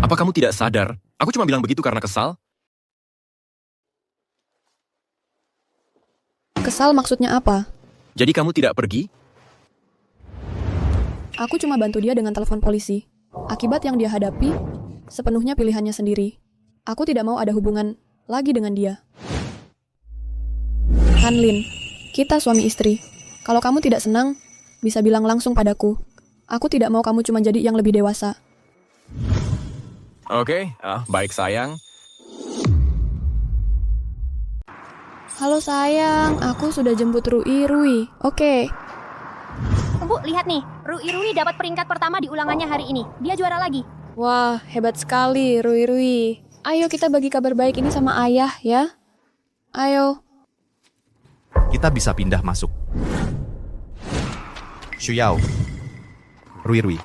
Apa kamu tidak sadar? Aku cuma bilang begitu karena kesal. Kesal maksudnya apa? Jadi kamu tidak pergi? Aku cuma bantu dia dengan telepon polisi. Akibat yang dia hadapi, sepenuhnya pilihannya sendiri. Aku tidak mau ada hubungan lagi dengan dia. Hanlin, kita suami istri. Kalau kamu tidak senang, bisa bilang langsung padaku. Aku tidak mau kamu cuma jadi yang lebih dewasa. Oke, baik sayang. Halo sayang, aku sudah jemput Rui. Oke. Bu, lihat nih. Rui dapat peringkat pertama di ulangannya hari ini. Dia juara lagi. Wah, hebat sekali Rui. Ayo kita bagi kabar baik ini sama ayah ya. Ayo. Kita bisa pindah masuk. Shuyao. Rui.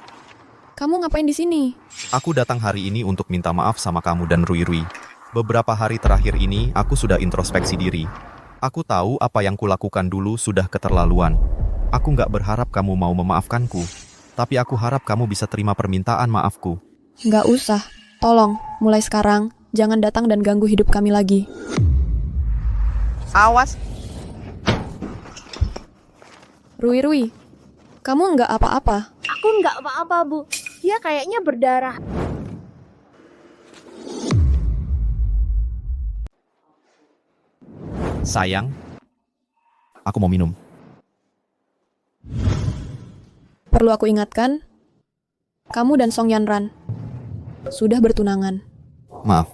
Kamu ngapain di sini? Aku datang hari ini untuk minta maaf sama kamu dan Rui. Beberapa hari terakhir ini, aku sudah introspeksi diri. Aku tahu apa yang kulakukan dulu sudah keterlaluan. Aku nggak berharap kamu mau memaafkanku. Tapi aku harap kamu bisa terima permintaan maafku. Nggak usah. Tolong, mulai sekarang, jangan datang dan ganggu hidup kami lagi. Awas. Rui, kamu nggak apa-apa? Aku nggak apa-apa, Bu. Dia kayaknya berdarah. Sayang, aku mau minum. Perlu aku ingatkan, kamu dan Song Yanran sudah bertunangan. Maaf,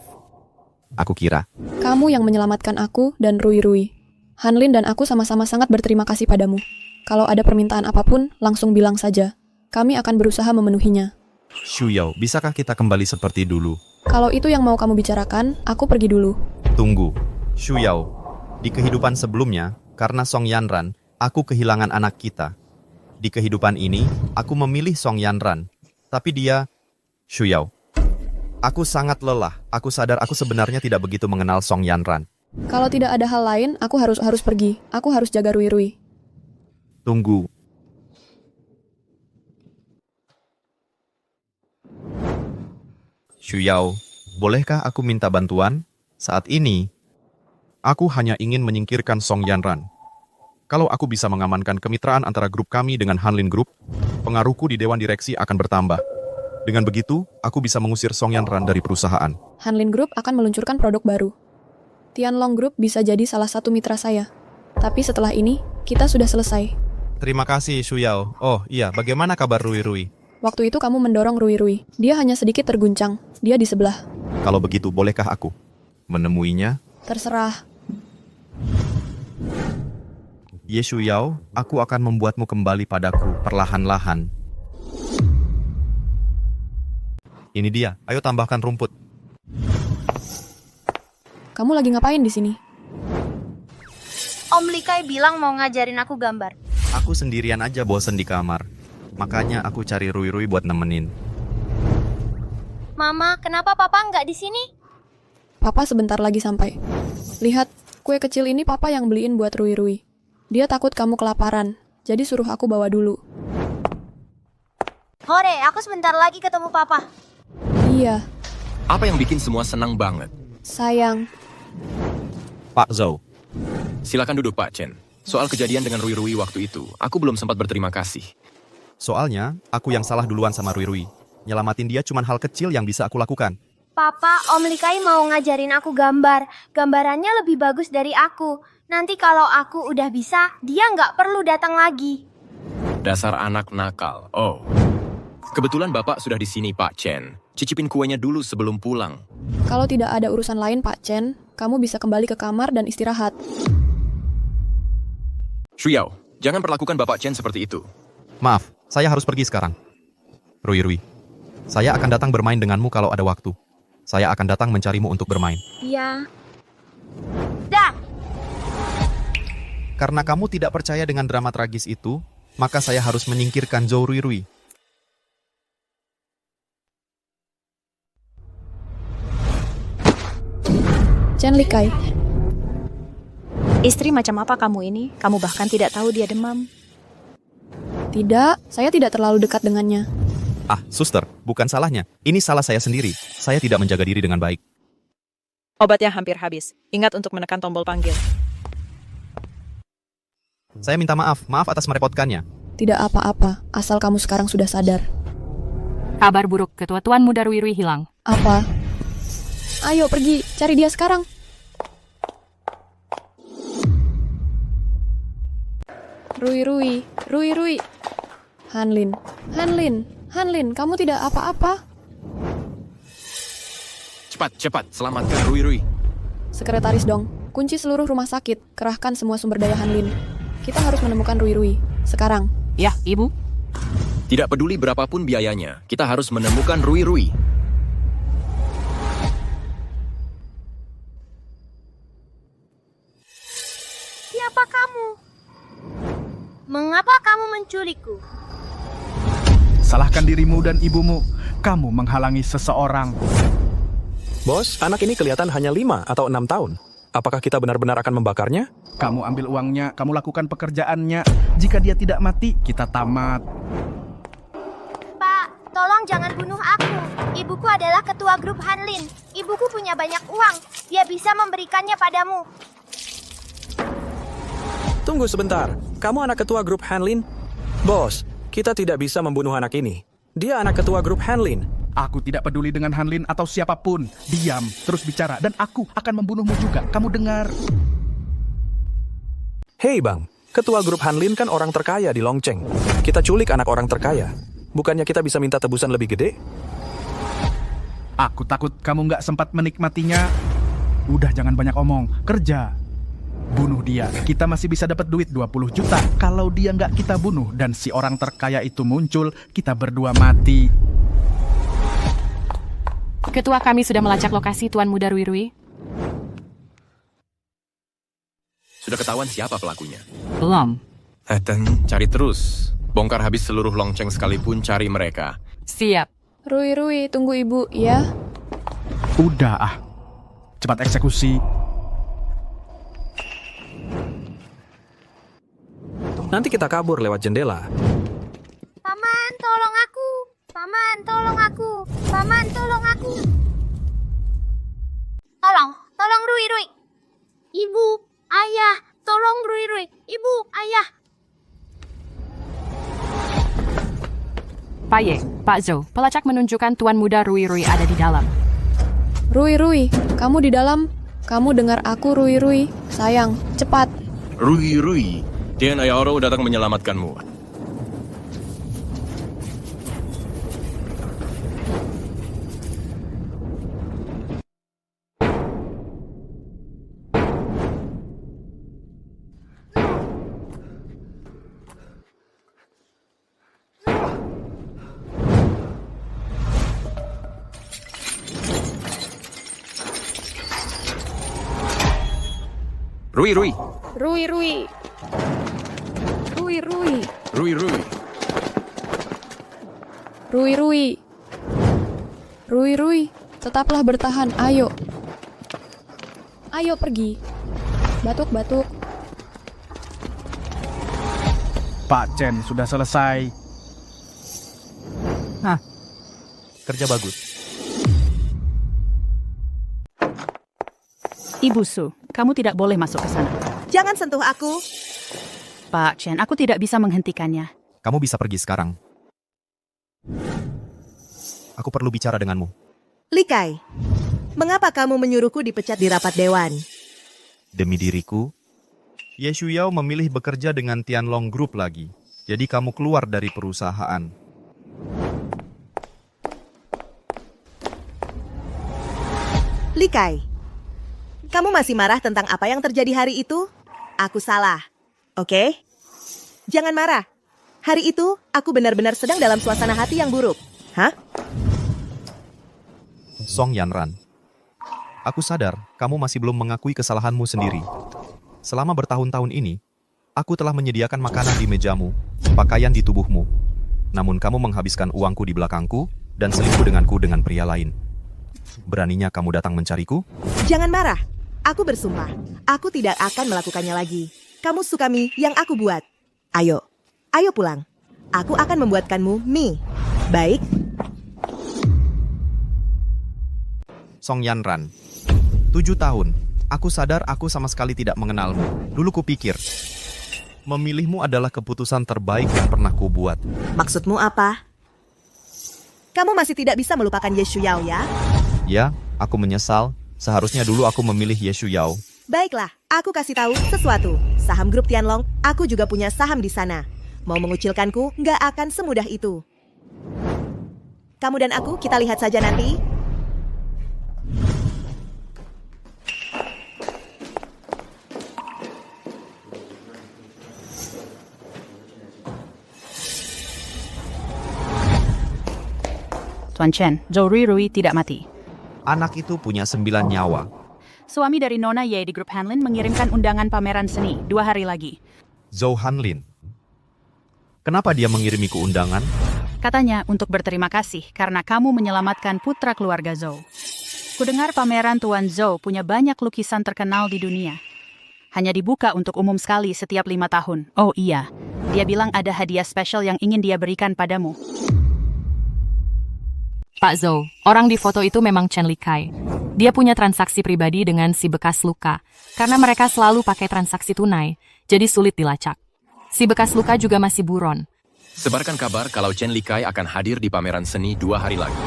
aku kira. Kamu yang menyelamatkan aku dan Rui. Hanlin dan aku sama-sama sangat berterima kasih padamu. Kalau ada permintaan apapun, langsung bilang saja. Kami akan berusaha memenuhinya. Shuyao, bisakah kita kembali seperti dulu? Kalau itu yang mau kamu bicarakan, aku pergi dulu. Tunggu, Shuyao. Di kehidupan sebelumnya, karena Song Yanran, aku kehilangan anak kita. Di kehidupan ini, aku memilih Song Yanran. Tapi dia, Shuyao. Aku sangat lelah. Aku sadar aku sebenarnya tidak begitu mengenal Song Yanran. Kalau tidak ada hal lain, aku harus pergi. Aku harus jaga Rui. Tunggu. Shuyao, bolehkah aku minta bantuan? Saat ini, aku hanya ingin menyingkirkan Song Yanran. Kalau aku bisa mengamankan kemitraan antara grup kami dengan Hanlin Group, pengaruhku di Dewan Direksi akan bertambah. Dengan begitu, aku bisa mengusir Song Yanran dari perusahaan. Hanlin Group akan meluncurkan produk baru. Tianlong Group bisa jadi salah satu mitra saya. Tapi setelah ini, kita sudah selesai. Terima kasih, Shuyao. Oh iya, bagaimana kabar Rui? Waktu itu kamu mendorong Rui. Dia hanya sedikit terguncang. Dia di sebelah. Kalau begitu, bolehkah aku menemuinya? Terserah. Ye Shuyao, aku akan membuatmu kembali padaku perlahan-lahan. Ini dia, ayo tambahkan rumput. Kamu lagi ngapain di sini? Om Likai bilang mau ngajarin aku gambar. Aku sendirian aja bosen di kamar. Makanya aku cari Rui buat nemenin. Mama, kenapa Papa nggak di sini? Papa sebentar lagi sampai. Lihat, kue kecil ini Papa yang beliin buat Rui. Dia takut kamu kelaparan, jadi suruh aku bawa dulu. Hore, aku sebentar lagi ketemu Papa. Iya. Apa yang bikin semua senang banget? Sayang. Pak Zhou. Silakan duduk, Pak Chen. Soal kejadian dengan Rui waktu itu, aku belum sempat berterima kasih. Soalnya, aku yang salah duluan sama Rui. Nyelamatin dia cuman hal kecil yang bisa aku lakukan. Papa, Om Likai mau ngajarin aku gambar. Gambarannya lebih bagus dari aku. Nanti kalau aku udah bisa, dia nggak perlu datang lagi. Dasar anak nakal. Oh. Kebetulan Bapak sudah di sini, Pak Chen. Cicipin kuenya dulu sebelum pulang. Kalau tidak ada urusan lain, Pak Chen, kamu bisa kembali ke kamar dan istirahat. Shuyao, jangan perlakukan Bapak Chen seperti itu. Maaf, saya harus pergi sekarang. Rui, saya akan datang bermain denganmu kalau ada waktu. Saya akan datang mencarimu untuk bermain. Iya. Dah. Karena kamu tidak percaya dengan drama tragis itu, maka saya harus menyingkirkan Zhou Rui. Chen Likai. Istri macam apa kamu ini? Kamu bahkan tidak tahu dia demam. Tidak, saya tidak terlalu dekat dengannya. Ah, suster, bukan salahnya. Ini salah saya sendiri. Saya tidak menjaga diri dengan baik. Obatnya hampir habis. Ingat untuk menekan tombol panggil. Saya minta maaf atas merepotkannya. Tidak apa-apa, asal kamu sekarang sudah sadar. Kabar buruk, Ketua Tuan Muda Rui Rui hilang. Apa? Ayo pergi, cari dia sekarang. Rui Rui, Rui Rui. Hanlin, Hanlin, Hanlin, kamu tidak apa-apa? Cepat, selamatkan Rui Rui. Sekretaris Dong, kunci seluruh rumah sakit, kerahkan semua sumber daya Hanlin. Kita harus menemukan Rui Rui, sekarang. Ya, Ibu. Tidak peduli berapapun biayanya, kita harus menemukan Rui Rui. Siapa kamu? Mengapa kamu menculikku? Salahkan dirimu dan ibumu. Kamu menghalangi seseorang. Bos, anak ini kelihatan hanya 5 atau 6 tahun. Apakah kita benar-benar akan membakarnya? Kamu ambil uangnya, kamu lakukan pekerjaannya. Jika dia tidak mati, kita tamat. Pak, tolong jangan bunuh aku. Ibuku adalah ketua grup Hanlin. Ibuku punya banyak uang. Dia bisa memberikannya padamu. Tunggu sebentar, kamu anak ketua grup Hanlin? Bos, kita tidak bisa membunuh anak ini. Dia anak ketua grup Hanlin. Aku tidak peduli dengan Hanlin atau siapapun. Diam, terus bicara, dan aku akan membunuhmu juga. Kamu dengar? Hei bang, ketua grup Hanlin kan orang terkaya di Longcheng. Kita culik anak orang terkaya. Bukannya kita bisa minta tebusan lebih gede? Aku takut kamu nggak sempat menikmatinya. Udah jangan banyak omong, kerja. Bunuh dia, kita masih bisa dapat duit 20 juta. Kalau dia nggak kita bunuh dan si orang terkaya itu muncul, kita berdua mati. Ketua kami sudah melacak lokasi Tuan Muda Rui Rui. Sudah ketahuan siapa pelakunya? Belum. Cari terus. Bongkar habis seluruh Longcheng sekalipun cari mereka. Siap. Rui Rui, tunggu ibu, ya? Udah cepat eksekusi. Nanti kita kabur lewat jendela. Paman, tolong aku. Paman, tolong aku. Paman, tolong aku. Tolong Rui Rui. Ibu, ayah, tolong Rui Rui. Ibu, ayah. Pak Ye, Pak Zhou, pelacak menunjukkan Tuan Muda Rui Rui ada di dalam. Rui Rui, kamu di dalam? Kamu dengar aku, Rui Rui? Sayang, cepat. Rui Rui, Tian Ayoro datang menyelamatkanmu. Rui Rui. Rui Rui. Rui Rui. Rui Rui. Rui Rui. Rui Rui, tetaplah bertahan, ayo. Ayo pergi. Batuk-batuk. Pak Chen sudah selesai. Hah, kerja bagus. Ibu Su, kamu tidak boleh masuk ke sana. Jangan sentuh aku. Pak Chen, aku tidak bisa menghentikannya. Kamu bisa pergi sekarang. Aku perlu bicara denganmu. Li Kai, mengapa kamu menyuruhku dipecat di rapat dewan? Demi diriku, Ye Shuyao memilih bekerja dengan Tianlong Group lagi. Jadi kamu keluar dari perusahaan. Li Kai, kamu masih marah tentang apa yang terjadi hari itu? Aku salah, oke? Jangan marah. Hari itu, aku benar-benar sedang dalam suasana hati yang buruk. Hah? Song Yanran, aku sadar kamu masih belum mengakui kesalahanmu sendiri. Selama bertahun-tahun ini, aku telah menyediakan makanan di mejamu, pakaian di tubuhmu. Namun kamu menghabiskan uangku di belakangku dan selingkuh denganku dengan pria lain. Beraninya kamu datang mencariku? Jangan marah. Aku bersumpah, aku tidak akan melakukannya lagi. Kamu suka mie yang aku buat. Ayo, ayo pulang. Aku akan membuatkanmu mie. Baik? Song Yanran. 7 tahun. Aku sadar aku sama sekali tidak mengenalmu. Dulu kupikir, memilihmu adalah keputusan terbaik yang pernah kubuat. Maksudmu apa? Kamu masih tidak bisa melupakan Ye Shuyao ya? Ya, aku menyesal. Seharusnya dulu aku memilih Ye Shuyao. Baiklah, aku kasih tahu sesuatu. Saham grup Tianlong, aku juga punya saham di sana. Mau mengucilkanku nggak akan semudah itu. Kamu dan aku, kita lihat saja nanti. Tuan Chen, Zhou Ruirui tidak mati. Anak itu punya 9 nyawa. Suami dari Nona Ye di grup Hanlin mengirimkan undangan pameran seni 2 hari lagi. Zhou Hanlin. Kenapa dia mengirimiku undangan? Katanya untuk berterima kasih karena kamu menyelamatkan putra keluarga Zhou. Kudengar pameran Tuan Zhou punya banyak lukisan terkenal di dunia. Hanya dibuka untuk umum sekali setiap 5 tahun. Oh iya, dia bilang ada hadiah spesial yang ingin dia berikan padamu. Pak Zhou, orang di foto itu memang Chen Likai. Dia punya transaksi pribadi dengan si bekas luka, karena mereka selalu pakai transaksi tunai, jadi sulit dilacak. Si bekas luka juga masih buron. Sebarkan kabar kalau Chen Likai akan hadir di pameran seni 2 hari lagi.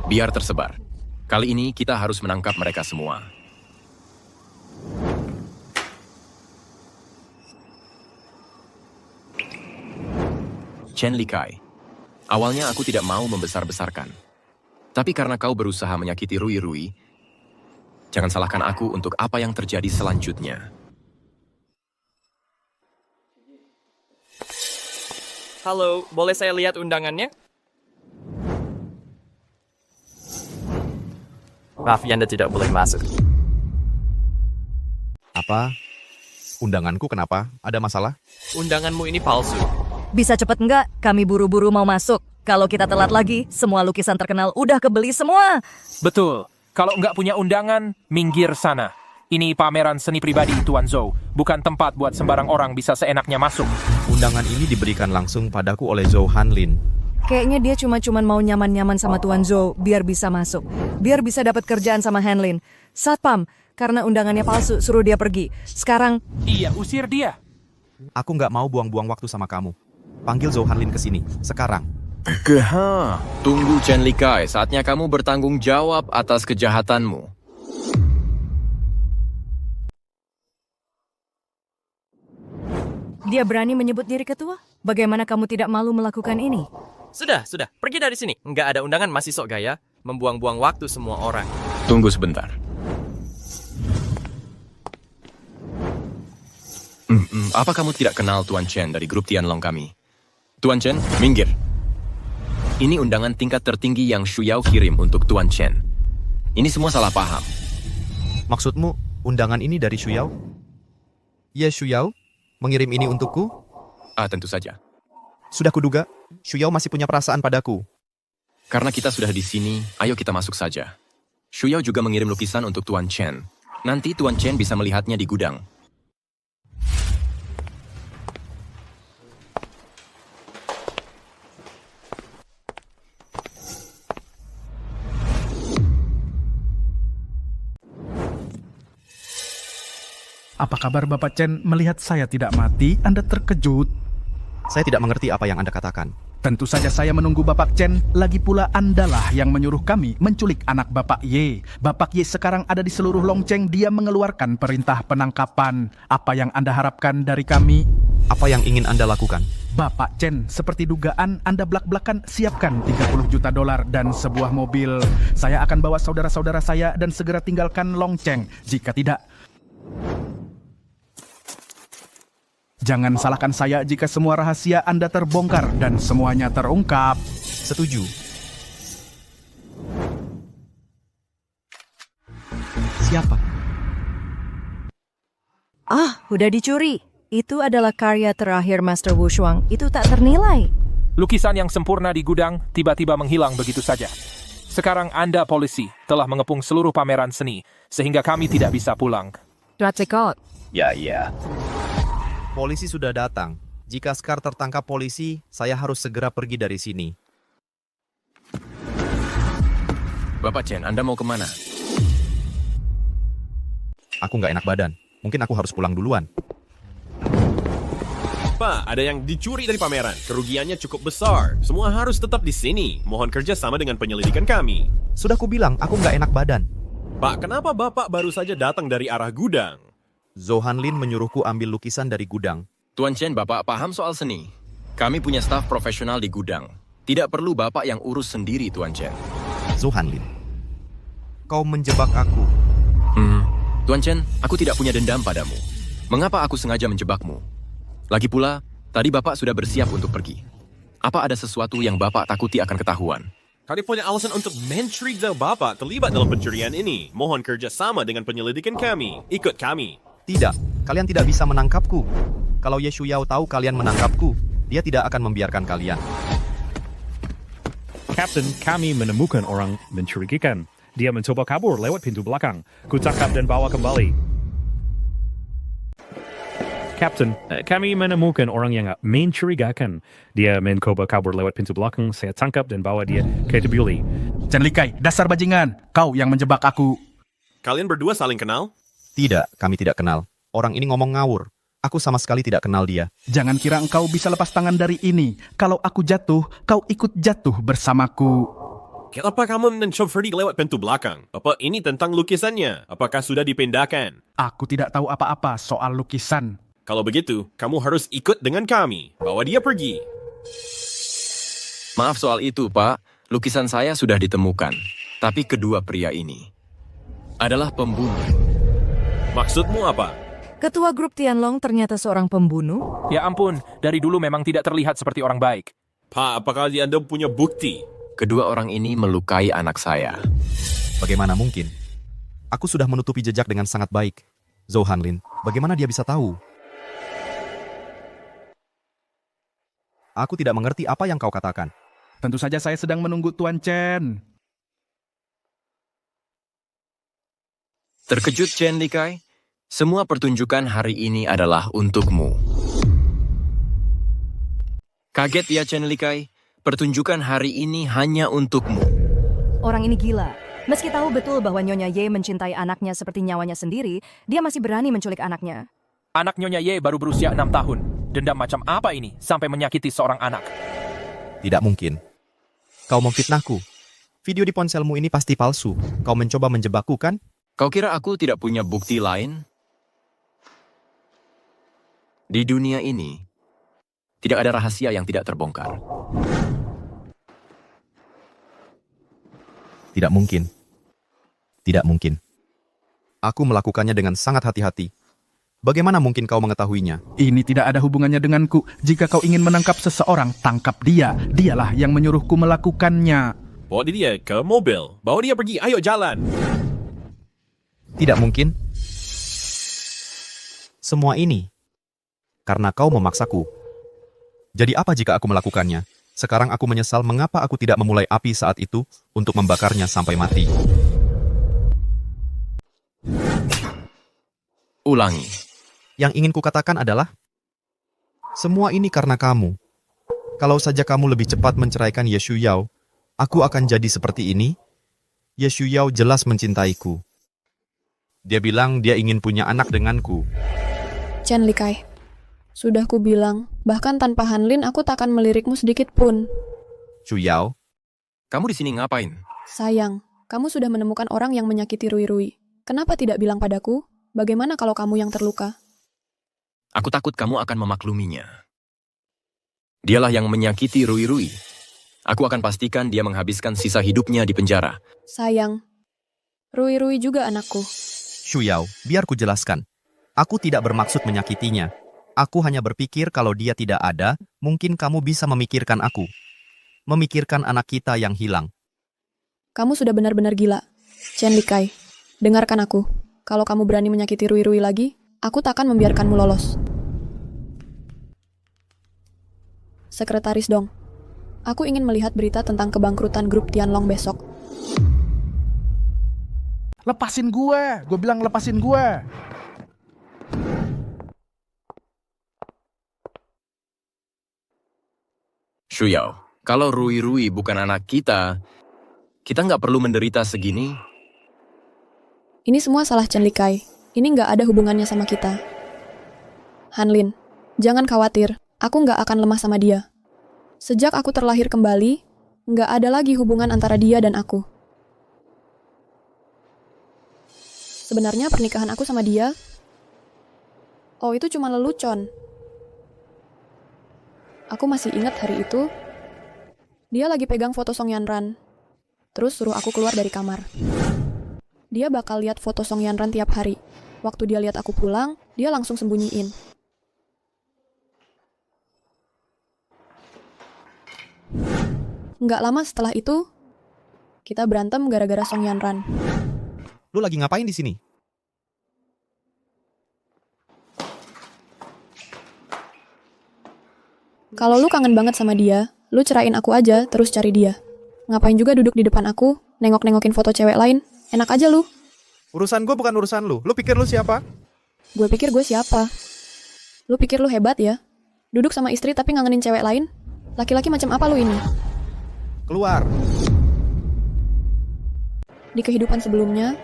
Biar tersebar. Kali ini kita harus menangkap mereka semua. Chen Likai. Awalnya aku tidak mau membesar-besarkan. Tapi karena kau berusaha menyakiti Ruirui, jangan salahkan aku untuk apa yang terjadi selanjutnya. Halo, boleh saya lihat undangannya? Maaf, Anda tidak boleh masuk. Apa? Undanganku kenapa? Ada masalah? Undanganmu ini palsu. Bisa cepet nggak? Kami buru-buru mau masuk. Kalau kita telat lagi, semua lukisan terkenal udah kebeli semua. Betul. Kalau nggak punya undangan, minggir sana. Ini pameran seni pribadi Tuan Zhou, bukan tempat buat sembarang orang bisa seenaknya masuk. Undangan ini diberikan langsung padaku oleh Zhou Hanlin. Kayaknya dia cuma mau nyaman-nyaman sama Tuan Zhou biar bisa masuk. Biar bisa dapat kerjaan sama Hanlin. Satpam, karena undangannya palsu, suruh dia pergi. Sekarang... Iya, usir dia. Aku nggak mau buang-buang waktu sama kamu. Panggil Zhou Hanlin ke sini, sekarang. Tunggu Chen Likai, saatnya kamu bertanggung jawab atas kejahatanmu. Dia berani menyebut diri ketua? Bagaimana kamu tidak malu melakukan ini? Sudah. Pergi dari sini. Nggak ada undangan masih sok gaya. Membuang-buang waktu semua orang. Tunggu sebentar. Apa kamu tidak kenal Tuan Chen dari grup Tianlong kami? Tuan Chen, minggir. Ini undangan tingkat tertinggi yang Shuyao kirim untuk Tuan Chen. Ini semua salah paham. Maksudmu, undangan ini dari Shuyao? Ya, Shuyao? Mengirim ini untukku? Tentu saja. Sudah kuduga, Shuyao masih punya perasaan padaku. Karena kita sudah di sini, ayo kita masuk saja. Shuyao juga mengirim lukisan untuk Tuan Chen. Nanti Tuan Chen bisa melihatnya di gudang. Apa kabar Bapak Chen? Melihat saya tidak mati, Anda terkejut? Saya tidak mengerti apa yang Anda katakan. Tentu saja saya menunggu Bapak Chen. Lagi pula Andalah yang menyuruh kami menculik anak Bapak Ye. Bapak Ye sekarang ada di seluruh Longcheng. Dia mengeluarkan perintah penangkapan. Apa yang Anda harapkan dari kami? Apa yang ingin Anda lakukan? Bapak Chen, seperti dugaan Anda belak-belakan, siapkan $30 juta dan sebuah mobil. Saya akan bawa saudara-saudara saya dan segera tinggalkan Longcheng. Jika tidak... Jangan salahkan saya jika semua rahasia Anda terbongkar dan semuanya terungkap. Setuju. Siapa? Udah dicuri. Itu adalah karya terakhir Master Wu Shuang. Itu tak ternilai. Lukisan yang sempurna di gudang tiba-tiba menghilang begitu saja. Sekarang Anda polisi telah mengepung seluruh pameran seni, sehingga kami tidak bisa pulang. Ya. Polisi sudah datang. Jika Scar tertangkap polisi, saya harus segera pergi dari sini. Bapak Chen, Anda mau kemana? Aku nggak enak badan. Mungkin aku harus pulang duluan. Pak, ada yang dicuri dari pameran. Kerugiannya cukup besar. Semua harus tetap di sini. Mohon kerja sama dengan penyelidikan kami. Sudah kubilang, aku nggak enak badan. Pak, kenapa Bapak baru saja datang dari arah gudang? Zhou Hanlin menyuruhku ambil lukisan dari gudang. Tuan Chen, Bapak paham soal seni. Kami punya staf profesional di gudang. Tidak perlu Bapak yang urus sendiri, Tuan Chen. Zhou Hanlin, kau menjebak aku. Tuan Chen, aku tidak punya dendam padamu. Mengapa aku sengaja menjebakmu? Lagi pula, tadi Bapak sudah bersiap untuk pergi. Apa ada sesuatu yang Bapak takuti akan ketahuan? Kalian punya alasan untuk mencurigai Bapak terlibat dalam pencurian ini. Mohon kerja sama dengan penyelidikan kami. Ikut kami. Tidak, kalian tidak bisa menangkapku. Kalau Ye Shuyao tahu kalian menangkapku, dia tidak akan membiarkan kalian. Kapten, kami menemukan orang mencurigakan. Dia mencoba kabur lewat pintu belakang. Kutangkap dan bawa kembali. Kapten, kami menemukan orang yang mencurigakan. Dia mencoba kabur lewat pintu belakang. Saya tangkap dan bawa dia ke Tebuli. Chen Likai, dasar bajingan. Kau yang menjebak aku. Kalian berdua saling kenal? Tidak, kami tidak kenal. Orang ini ngomong ngawur. Aku sama sekali tidak kenal dia. Jangan kira engkau bisa lepas tangan dari ini. Kalau aku jatuh, kau ikut jatuh bersamaku. Kenapa kamu mencoba lewat pintu belakang? Apa ini tentang lukisannya? Apakah sudah dipindahkan? Aku tidak tahu apa-apa soal lukisan. Kalau begitu, kamu harus ikut dengan kami. Bawa dia pergi. Maaf soal itu, Pak. Lukisan saya sudah ditemukan. Tapi kedua pria ini adalah pembunuh. Maksudmu apa? Ketua grup Tianlong ternyata seorang pembunuh? Ya ampun, dari dulu memang tidak terlihat seperti orang baik. Pak, apakah Anda punya bukti? Kedua orang ini melukai anak saya. Bagaimana mungkin? Aku sudah menutupi jejak dengan sangat baik. Zhou Hanlin, bagaimana dia bisa tahu? Aku tidak mengerti apa yang kau katakan. Tentu saja saya sedang menunggu Tuan Chen. Terkejut, Chen Likai? Semua pertunjukan hari ini adalah untukmu. Kaget ya, Chen Likai? Pertunjukan hari ini hanya untukmu. Orang ini gila. Meski tahu betul bahwa Nyonya Ye mencintai anaknya seperti nyawanya sendiri, dia masih berani menculik anaknya. Anak Nyonya Ye baru berusia 6 tahun. Dendam macam apa ini sampai menyakiti seorang anak? Tidak mungkin. Kau memfitnahku. Video di ponselmu ini pasti palsu. Kau mencoba menjebakku, kan? Kau kira aku tidak punya bukti lain? Di dunia ini, tidak ada rahasia yang tidak terbongkar. Tidak mungkin. Tidak mungkin. Aku melakukannya dengan sangat hati-hati. Bagaimana mungkin kau mengetahuinya? Ini tidak ada hubungannya denganku. Jika kau ingin menangkap seseorang, tangkap dia. Dialah yang menyuruhku melakukannya. Bawa dia ke mobil. Bawa dia pergi. Ayo jalan. Tidak mungkin. Semua ini karena kau memaksaku. Jadi apa jika aku melakukannya? Sekarang aku menyesal mengapa aku tidak memulai api saat itu untuk membakarnya sampai mati. Ulangi. Yang ingin kukatakan adalah, semua ini karena kamu. Kalau saja kamu lebih cepat menceraikan Ye Shuyao, aku akan jadi seperti ini. Ye Shuyao jelas mencintaiku. Dia bilang dia ingin punya anak denganku. Chen Likai, sudah ku bilang, bahkan tanpa Hanlin aku takkan melirikmu sedikit pun. Shuyao, kamu di sini ngapain? Sayang, kamu sudah menemukan orang yang menyakiti Rui. Kenapa tidak bilang padaku? Bagaimana kalau kamu yang terluka? Aku takut kamu akan memakluminya. Dialah yang menyakiti Rui. Aku akan pastikan dia menghabiskan sisa hidupnya di penjara. Sayang, Rui juga anakku. Shuyao, biar ku jelaskan. Aku tidak bermaksud menyakitinya. Aku hanya berpikir kalau dia tidak ada, mungkin kamu bisa memikirkan aku. Memikirkan anak kita yang hilang. Kamu sudah benar-benar gila. Chen Likai, dengarkan aku. Kalau kamu berani menyakiti Rui lagi, aku takkan membiarkanmu lolos. Sekretaris Dong, aku ingin melihat berita tentang kebangkrutan grup Tianlong besok. Lepasin gue. Gue bilang lepasin gue. Shuyao, kalau Rui bukan anak kita nggak perlu menderita segini. Ini semua salah Chen Likai. Ini nggak ada hubungannya sama kita. Hanlin, jangan khawatir. Aku nggak akan lemah sama dia. Sejak aku terlahir kembali, nggak ada lagi hubungan antara dia dan aku. Sebenarnya pernikahan aku sama dia, oh itu cuma lelucon. Aku masih ingat hari itu, dia lagi pegang foto Song Yanran, terus suruh aku keluar dari kamar. Dia bakal lihat foto Song Yanran tiap hari. Waktu dia lihat aku pulang, dia langsung sembunyiin. Nggak lama setelah itu, kita berantem gara-gara Song Yanran. Lu lagi ngapain di sini? Kalau lu kangen banget sama dia, lu cerain aku aja terus cari dia. Ngapain juga duduk di depan aku, nengok-nengokin foto cewek lain? Enak aja lu. Urusan gue bukan urusan lu. Lu pikir lu siapa? Gue pikir gue siapa? Lu pikir lu hebat ya? Duduk sama istri tapi ngangenin cewek lain? Laki-laki macam apa lu ini? Keluar. Di kehidupan sebelumnya,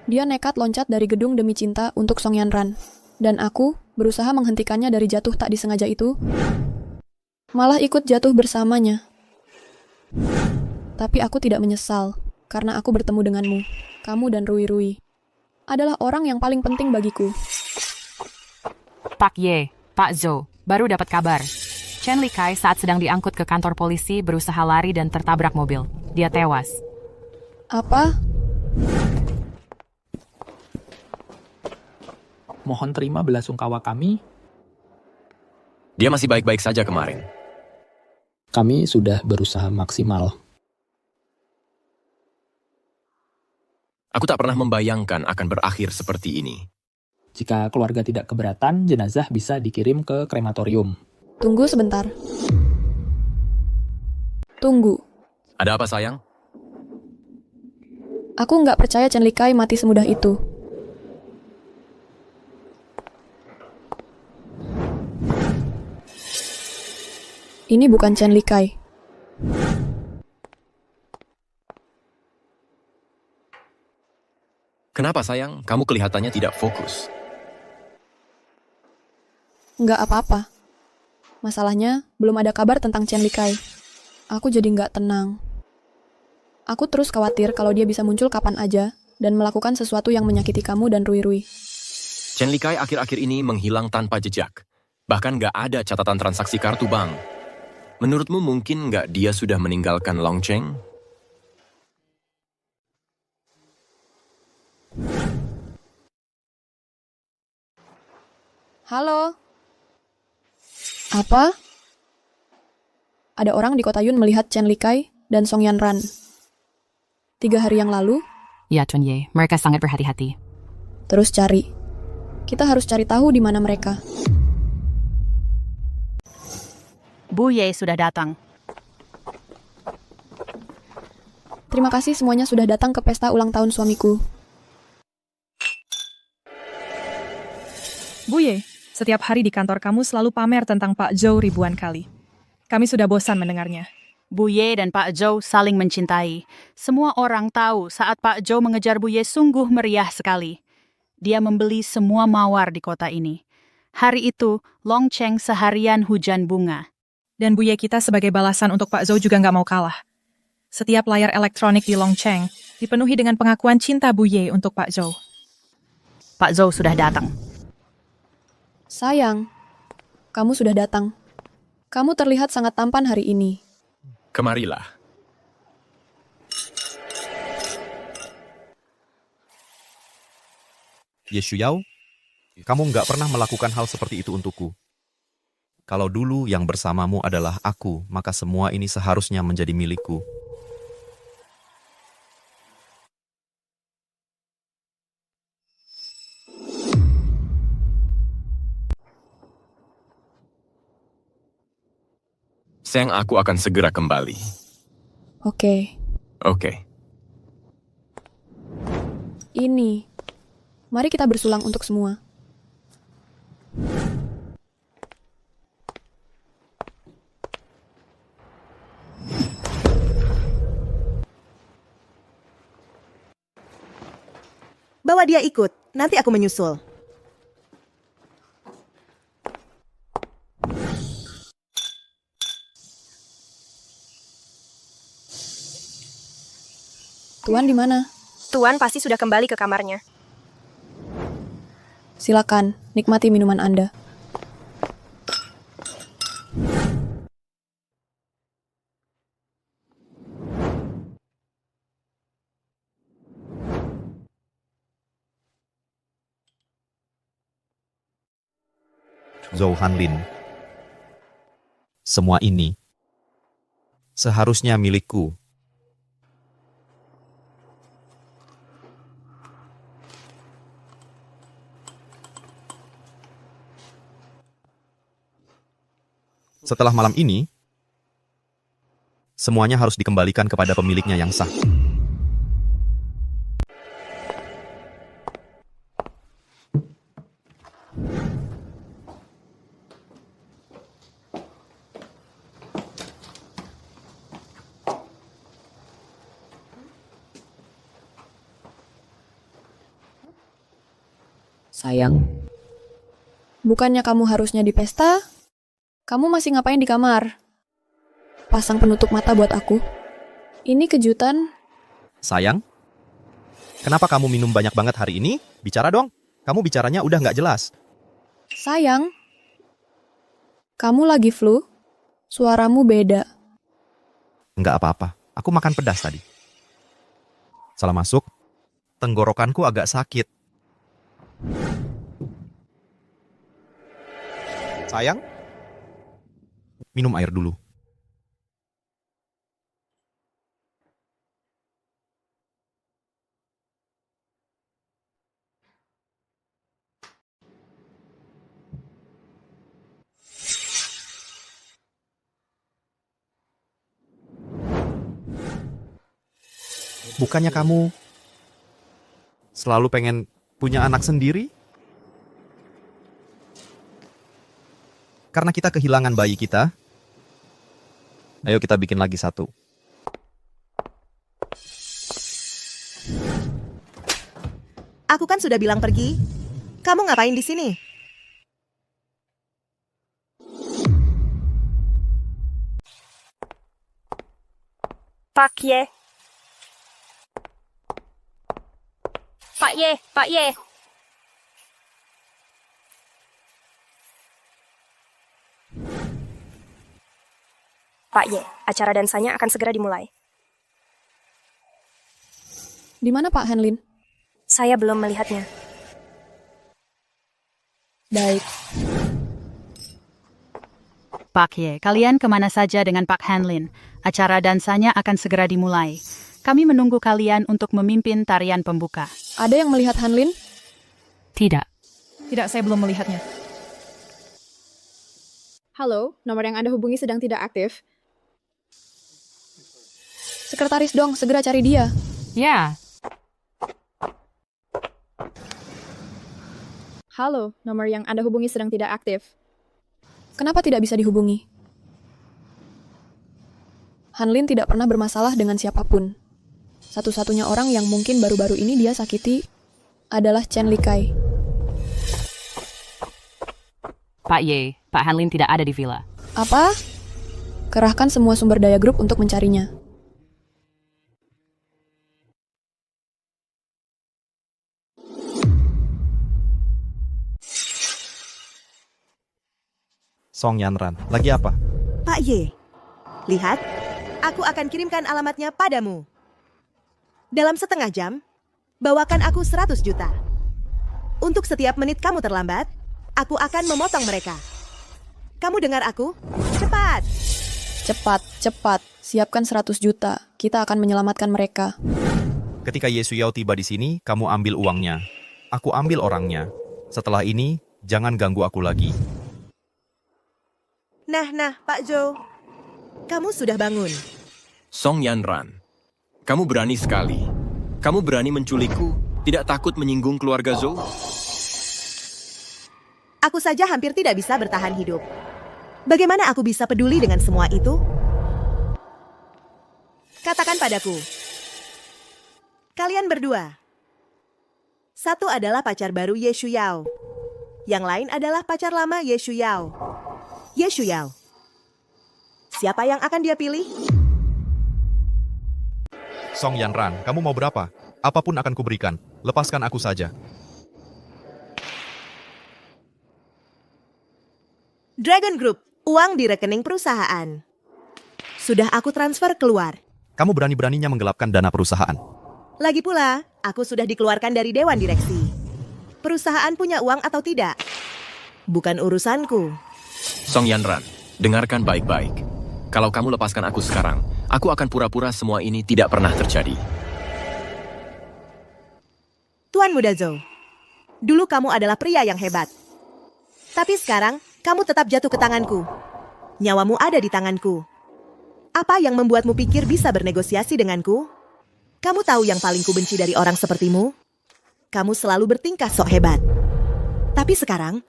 dia nekat loncat dari gedung demi cinta untuk Song Yanran. Dan aku berusaha menghentikannya dari jatuh tak disengaja itu, malah ikut jatuh bersamanya. Tapi aku tidak menyesal, karena aku bertemu denganmu. Kamu dan Rui adalah orang yang paling penting bagiku. Pak Ye, Pak Zhou, baru dapat kabar. Chen Likai saat sedang diangkut ke kantor polisi berusaha lari dan tertabrak mobil. Dia tewas. Apa? Mohon terima belasungkawa kami. Dia masih baik-baik saja kemarin. Kami sudah berusaha maksimal. Aku tak pernah membayangkan akan berakhir seperti ini. Jika keluarga tidak keberatan, jenazah bisa dikirim ke krematorium. Tunggu sebentar. Tunggu. Ada apa sayang? Aku nggak percaya Chen Likai mati semudah itu. Ini bukan Chen Likai. Kenapa sayang? Kamu kelihatannya tidak fokus. Nggak apa-apa. Masalahnya, belum ada kabar tentang Chen Likai. Aku jadi nggak tenang. Aku terus khawatir kalau dia bisa muncul kapan aja dan melakukan sesuatu yang menyakiti kamu dan Rui. Chen Likai akhir-akhir ini menghilang tanpa jejak. Bahkan nggak ada catatan transaksi kartu bank. Menurutmu mungkin nggak dia sudah meninggalkan Longcheng? Halo? Apa? Ada orang di kota Yun melihat Chen Likai dan Song Yanran. 3 hari yang lalu? Ya, Chun Ye, mereka sangat berhati-hati. Terus cari. Kita harus cari tahu di mana mereka. Bu Ye sudah datang. Terima kasih semuanya sudah datang ke pesta ulang tahun suamiku. Bu Ye, setiap hari di kantor kamu selalu pamer tentang Pak Zhou ribuan kali. Kami sudah bosan mendengarnya. Bu Ye dan Pak Zhou saling mencintai. Semua orang tahu saat Pak Zhou mengejar Bu Ye sungguh meriah sekali. Dia membeli semua mawar di kota ini. Hari itu, Longcheng seharian hujan bunga. Dan Bu Ye kita sebagai balasan untuk Pak Zhou juga nggak mau kalah. Setiap layar elektronik di Longcheng dipenuhi dengan pengakuan cinta Bu Ye untuk Pak Zhou. Pak Zhou sudah datang. Sayang, kamu sudah datang. Kamu terlihat sangat tampan hari ini. Kemarilah. Ye Shuyao, kamu nggak pernah melakukan hal seperti itu untukku. Kalau dulu yang bersamamu adalah aku, maka semua ini seharusnya menjadi milikku. Sayang, aku akan segera kembali. Oke. Oke. Ini. Mari kita bersulang untuk semua. Bawa dia ikut, nanti aku menyusul. Tuan di mana? Tuan pasti sudah kembali ke kamarnya. Silakan, nikmati minuman Anda. Zhou Hanlin. Semua ini seharusnya milikku. Setelah malam ini, semuanya harus dikembalikan kepada pemiliknya yang sah. Sayang, Bukannya kamu harusnya di pesta? Kamu masih ngapain di kamar? Pasang penutup mata buat aku. Ini kejutan. Sayang, kenapa kamu minum banyak banget hari ini? Bicara dong. Kamu bicaranya udah nggak jelas. Sayang, kamu lagi flu? Suaramu beda. Nggak apa-apa. Aku makan pedas tadi. Salah masuk. Tenggorokanku agak sakit. Sayang, minum air dulu. Bukannya kamu selalu pengen punya anak sendiri? Karena kita kehilangan bayi kita, ayo kita bikin lagi satu. Aku kan sudah bilang pergi. Kamu ngapain di sini? Pak Ye. Pak Ye, Pak Ye. Pak Ye, acara dansanya akan segera dimulai. Di mana Pak Hanlin? Saya belum melihatnya. Baik. Pak Ye, kalian kemana saja dengan Pak Hanlin? Acara dansanya akan segera dimulai. Kami menunggu kalian untuk memimpin tarian pembuka. Ada yang melihat Hanlin? Tidak. Tidak, saya belum melihatnya. Halo, nomor yang Anda hubungi sedang tidak aktif. Sekretaris dong, segera cari dia. Ya. Halo, nomor yang Anda hubungi sedang tidak aktif. Kenapa tidak bisa dihubungi? Hanlin tidak pernah bermasalah dengan siapapun. Satu-satunya orang yang mungkin baru-baru ini dia sakiti adalah Chen Likai. Pak Ye, Pak Hanlin tidak ada di villa. Apa? Kerahkan semua sumber daya grup untuk mencarinya. Song Yanran, lagi apa? Pak Ye, lihat, aku akan kirimkan alamatnya padamu. Dalam setengah jam, bawakan aku 100 juta. Untuk setiap menit kamu terlambat, aku akan memotong mereka. Kamu dengar aku? Cepat! Cepat, cepat. Siapkan 100 juta. Kita akan menyelamatkan mereka. Ketika Ye Shuyao tiba di sini, kamu ambil uangnya. Aku ambil orangnya. Setelah ini, jangan ganggu aku lagi. Nah, Pak Zhou. Kamu sudah bangun. Song Yanran, kamu berani sekali. Kamu berani menculikku Tidak takut menyinggung keluarga Zhou? Aku saja hampir tidak bisa bertahan hidup. Bagaimana aku bisa peduli dengan semua itu? Katakan padaku. Kalian berdua. Satu adalah pacar baru Ye Shuyao. Yang lain adalah pacar lama Ye Shuyao. Ye Shuyao. Siapa yang akan dia pilih? Song Yanran, kamu mau berapa? Apapun akan kuberikan. Lepaskan aku saja. Dragon Group, uang di rekening perusahaan. Sudah aku transfer keluar. Kamu berani-beraninya menggelapkan dana perusahaan. Lagi pula, aku sudah dikeluarkan dari Dewan Direksi. Perusahaan punya uang atau tidak? Bukan urusanku. Song Yanran, dengarkan baik-baik. Kalau kamu lepaskan aku sekarang, aku akan pura-pura semua ini tidak pernah terjadi. Tuan Muda Zhou, dulu kamu adalah pria yang hebat. Tapi sekarang, kamu tetap jatuh ke tanganku. Nyawamu ada di tanganku. Apa yang membuatmu pikir bisa bernegosiasi denganku? Kamu tahu yang paling kubenci dari orang sepertimu? Kamu selalu bertingkah sok hebat. Tapi sekarang,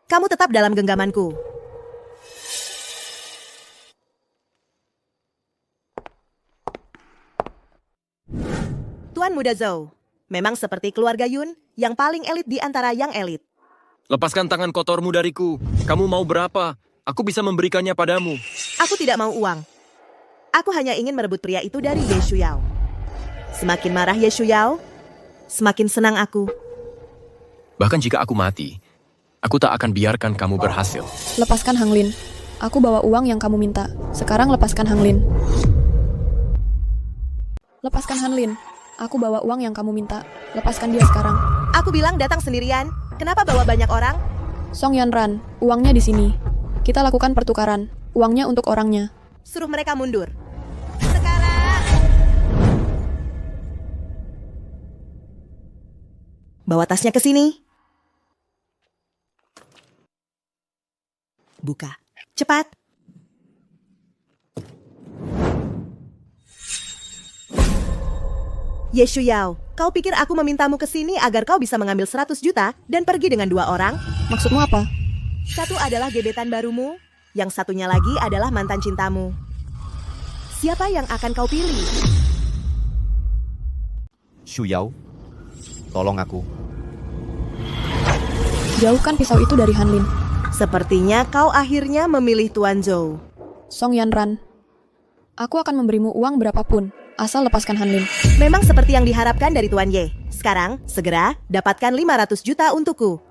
kamu tetap dalam genggamanku. Tuan Muda Zhou, memang seperti keluarga Yun, yang paling elit di antara yang elit. Lepaskan tangan kotormu dariku. Kamu mau berapa? Aku bisa memberikannya padamu. Aku tidak mau uang. Aku hanya ingin merebut pria itu dari Ye Shuyao. Semakin marah Ye Shuyao, semakin senang aku. Bahkan jika aku mati, aku tak akan biarkan kamu berhasil. Lepaskan Hang Lin. Aku bawa uang yang kamu minta. Sekarang lepaskan Hang Lin. Lepaskan Han Lin. Aku bawa uang yang kamu minta. Lepaskan dia sekarang. Aku bilang datang sendirian. Kenapa bawa banyak orang? Song Yanran, uangnya di sini. Kita lakukan pertukaran. Uangnya untuk orangnya. Suruh mereka mundur. Bawa tasnya ke sini. Buka. Cepat. Ye Shuyao, kau pikir aku memintamu ke sini agar kau bisa mengambil 100 juta dan pergi dengan 2 orang? Maksudmu apa? Satu adalah gebetan barumu, yang satunya lagi adalah mantan cintamu. Siapa yang akan kau pilih? Shuyao, tolong aku. Jauhkan pisau itu dari Han Lin. Sepertinya kau akhirnya memilih Tuan Zhou. Song Yanran, aku akan memberimu uang berapapun, asal lepaskan Han Lin. Memang seperti yang diharapkan dari Tuan Ye. Sekarang, segera dapatkan 500 juta untukku.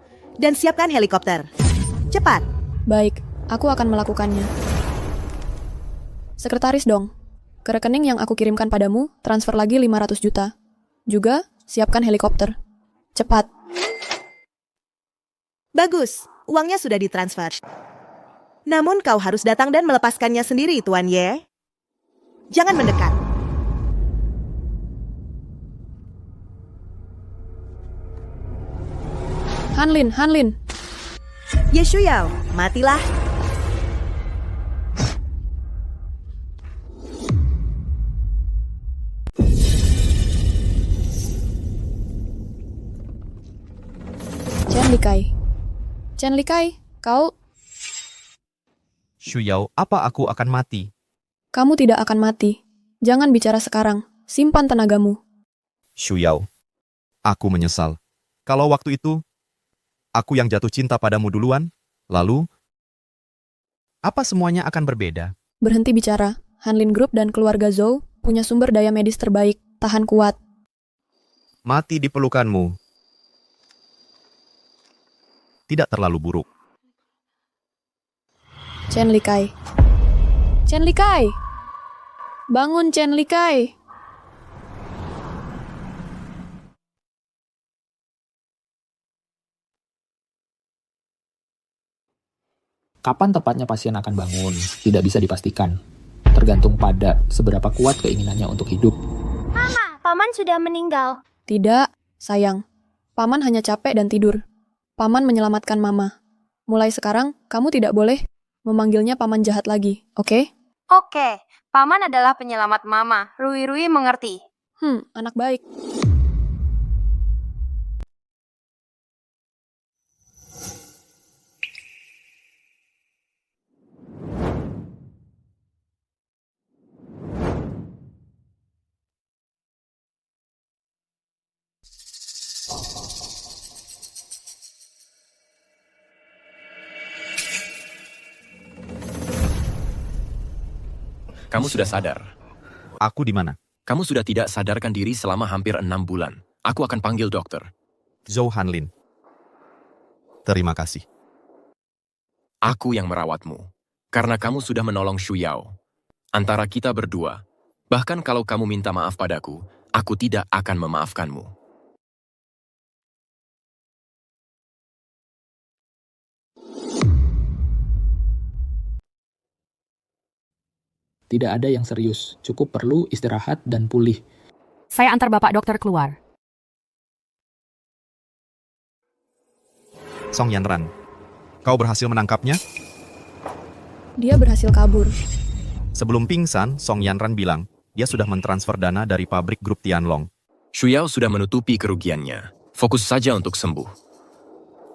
Dan siapkan helikopter. Cepat. Baik, aku akan melakukannya. Sekretaris dong. Ke rekening yang aku kirimkan padamu, transfer lagi 500 juta. Juga, siapkan helikopter. Cepat. Bagus, uangnya sudah ditransfer. Namun kau harus datang dan melepaskannya sendiri, Tuan Ye. Jangan mendekat. Han Lin. Ye Shuyao, matilah. Chen Likai, kau... Shuyao, apa aku akan mati? Kamu tidak akan mati. Jangan bicara sekarang. Simpan tenagamu. Shuyao, aku menyesal. Kalau waktu itu, aku yang jatuh cinta padamu duluan, lalu, apa semuanya akan berbeda? Berhenti bicara. Han Lin Group dan keluarga Zhou punya sumber daya medis terbaik. Tahan kuat. Mati di pelukanmu. Tidak terlalu buruk. Chen Likai. Bangun, Chen Likai. Kapan tepatnya pasien akan bangun, tidak bisa dipastikan. Tergantung pada seberapa kuat keinginannya untuk hidup. Mama, Paman sudah meninggal. Tidak, sayang. Paman hanya capek dan tidur. Paman menyelamatkan Mama. Mulai sekarang, kamu tidak boleh memanggilnya Paman jahat lagi, oke? Kamu sudah sadar. Aku di mana? Kamu sudah tidak sadarkan diri selama hampir 6 bulan. Aku akan panggil dokter. Zhou Hanlin. Terima kasih. Aku yang merawatmu. Karena kamu sudah menolong Shu Yao. Antara kita berdua, bahkan kalau kamu minta maaf padaku, aku tidak akan memaafkanmu. Tidak ada yang serius, cukup perlu istirahat dan pulih. Saya antar Bapak dokter keluar. Song Yanran, kau berhasil menangkapnya? Dia berhasil kabur. Sebelum pingsan, Song Yanran bilang, dia sudah mentransfer dana dari pabrik grup Tianlong. Shu Yao sudah menutupi kerugiannya. Fokus saja untuk sembuh.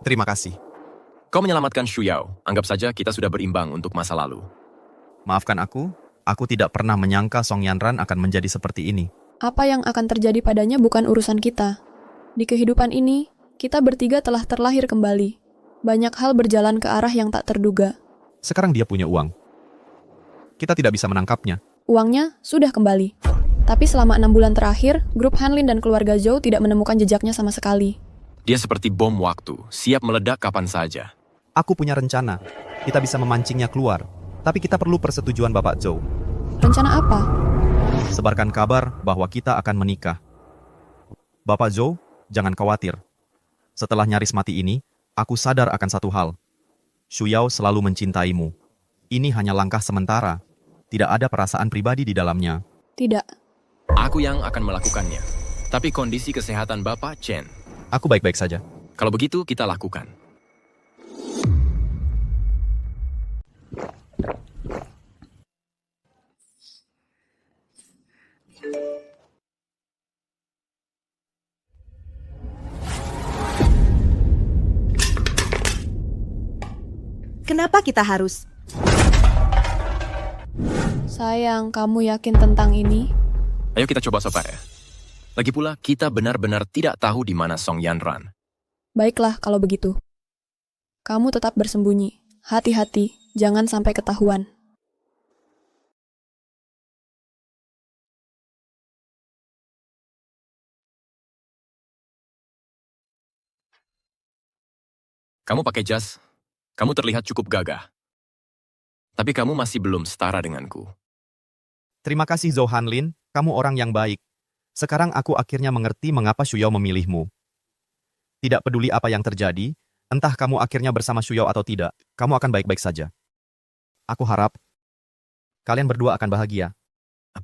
Terima kasih. Kau menyelamatkan Shu Yao. Anggap saja kita sudah berimbang untuk masa lalu. Maafkan aku tidak pernah menyangka Song Yanran akan menjadi seperti ini. Apa yang akan terjadi padanya bukan urusan kita. Di kehidupan ini, kita bertiga telah terlahir kembali. Banyak hal berjalan ke arah yang tak terduga. Sekarang dia punya uang. Kita tidak bisa menangkapnya. Uangnya sudah kembali. Tapi selama 6 bulan terakhir, grup Hanlin dan keluarga Zhou tidak menemukan jejaknya sama sekali. Dia seperti bom waktu, siap meledak kapan saja. Aku punya rencana. Kita bisa memancingnya keluar. Tapi kita perlu persetujuan Bapak Zhou. Rencana apa? Sebarkan kabar bahwa kita akan menikah. Bapak Zhou, jangan khawatir. Setelah nyaris mati ini, aku sadar akan satu hal. Shu Yao selalu mencintaimu. Ini hanya langkah sementara. Tidak ada perasaan pribadi di dalamnya. Tidak. Aku yang akan melakukannya. Tapi kondisi kesehatan Bapak Chen. Aku baik-baik saja. Kalau begitu, kita lakukan. Kenapa kita harus? Sayang, kamu yakin tentang ini? Ayo kita coba sobat ya. Lagi pula, kita benar-benar tidak tahu di mana Song Yanran. Baiklah kalau begitu. Kamu tetap bersembunyi. Hati-hati, jangan sampai ketahuan. Kamu pakai jas, kamu terlihat cukup gagah. Tapi kamu masih belum setara denganku. Terima kasih Zhou Hanlin, kamu orang yang baik. Sekarang aku akhirnya mengerti mengapa Shu Yao memilihmu. Tidak peduli apa yang terjadi, entah kamu akhirnya bersama Shu Yao atau tidak, kamu akan baik-baik saja. Aku harap kalian berdua akan bahagia.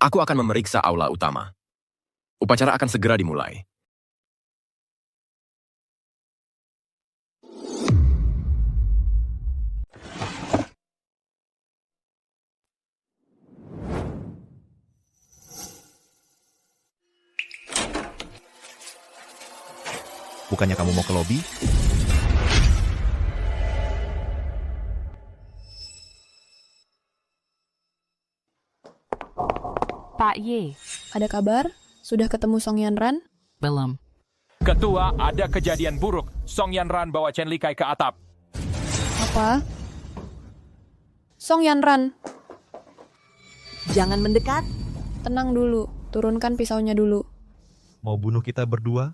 Aku akan memeriksa aula utama. Upacara akan segera dimulai. Bukannya kamu mau ke lobi? Pak Ye. Ada kabar? Sudah ketemu Song Yanran? Belum. Ketua, ada kejadian buruk. Song Yanran bawa Chen Likai ke atap. Apa? Song Yanran. Jangan mendekat. Tenang dulu, turunkan pisaunya dulu. Mau bunuh kita berdua?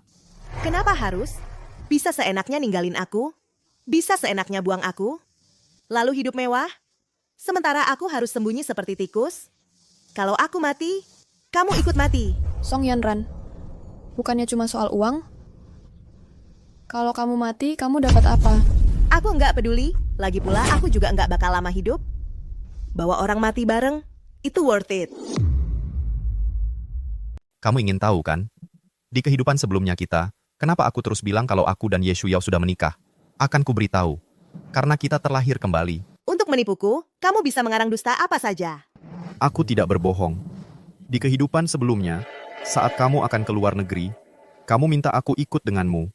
Kenapa harus? Bisa seenaknya ninggalin aku? Bisa seenaknya buang aku? Lalu hidup mewah? Sementara aku harus sembunyi seperti tikus? Kalau aku mati, kamu ikut mati. Song Yanran, bukannya cuma soal uang? Kalau kamu mati, kamu dapat apa? Aku nggak peduli. Lagi pula aku juga nggak bakal lama hidup. Bawa orang mati bareng, itu worth it. Kamu ingin tahu kan? Di kehidupan sebelumnya kita, kenapa aku terus bilang kalau aku dan Ye Shu Yao sudah menikah? Akan kuberitahu. Karena kita terlahir kembali. Untuk menipuku, kamu bisa mengarang dusta apa saja. Aku tidak berbohong. Di kehidupan sebelumnya, saat kamu akan ke luar negeri, kamu minta aku ikut denganmu.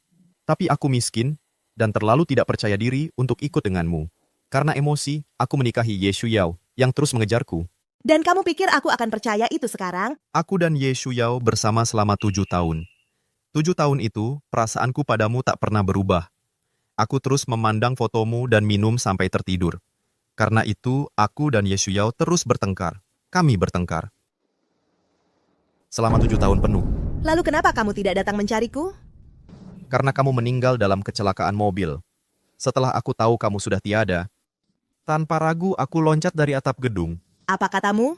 Tapi aku miskin, dan terlalu tidak percaya diri untuk ikut denganmu. Karena emosi, aku menikahi Ye Shu Yao, yang terus mengejarku. Dan kamu pikir aku akan percaya itu sekarang? Aku dan Ye Shu Yao bersama selama 7 tahun. 7 tahun itu, perasaanku padamu tak pernah berubah. Aku terus memandang fotomu dan minum sampai tertidur. Karena itu, aku dan Ye Shu Yao terus bertengkar. Kami bertengkar. Selama 7 tahun penuh. Lalu kenapa kamu tidak datang mencariku? Karena kamu meninggal dalam kecelakaan mobil. Setelah aku tahu kamu sudah tiada, tanpa ragu aku loncat dari atap gedung. Apa katamu?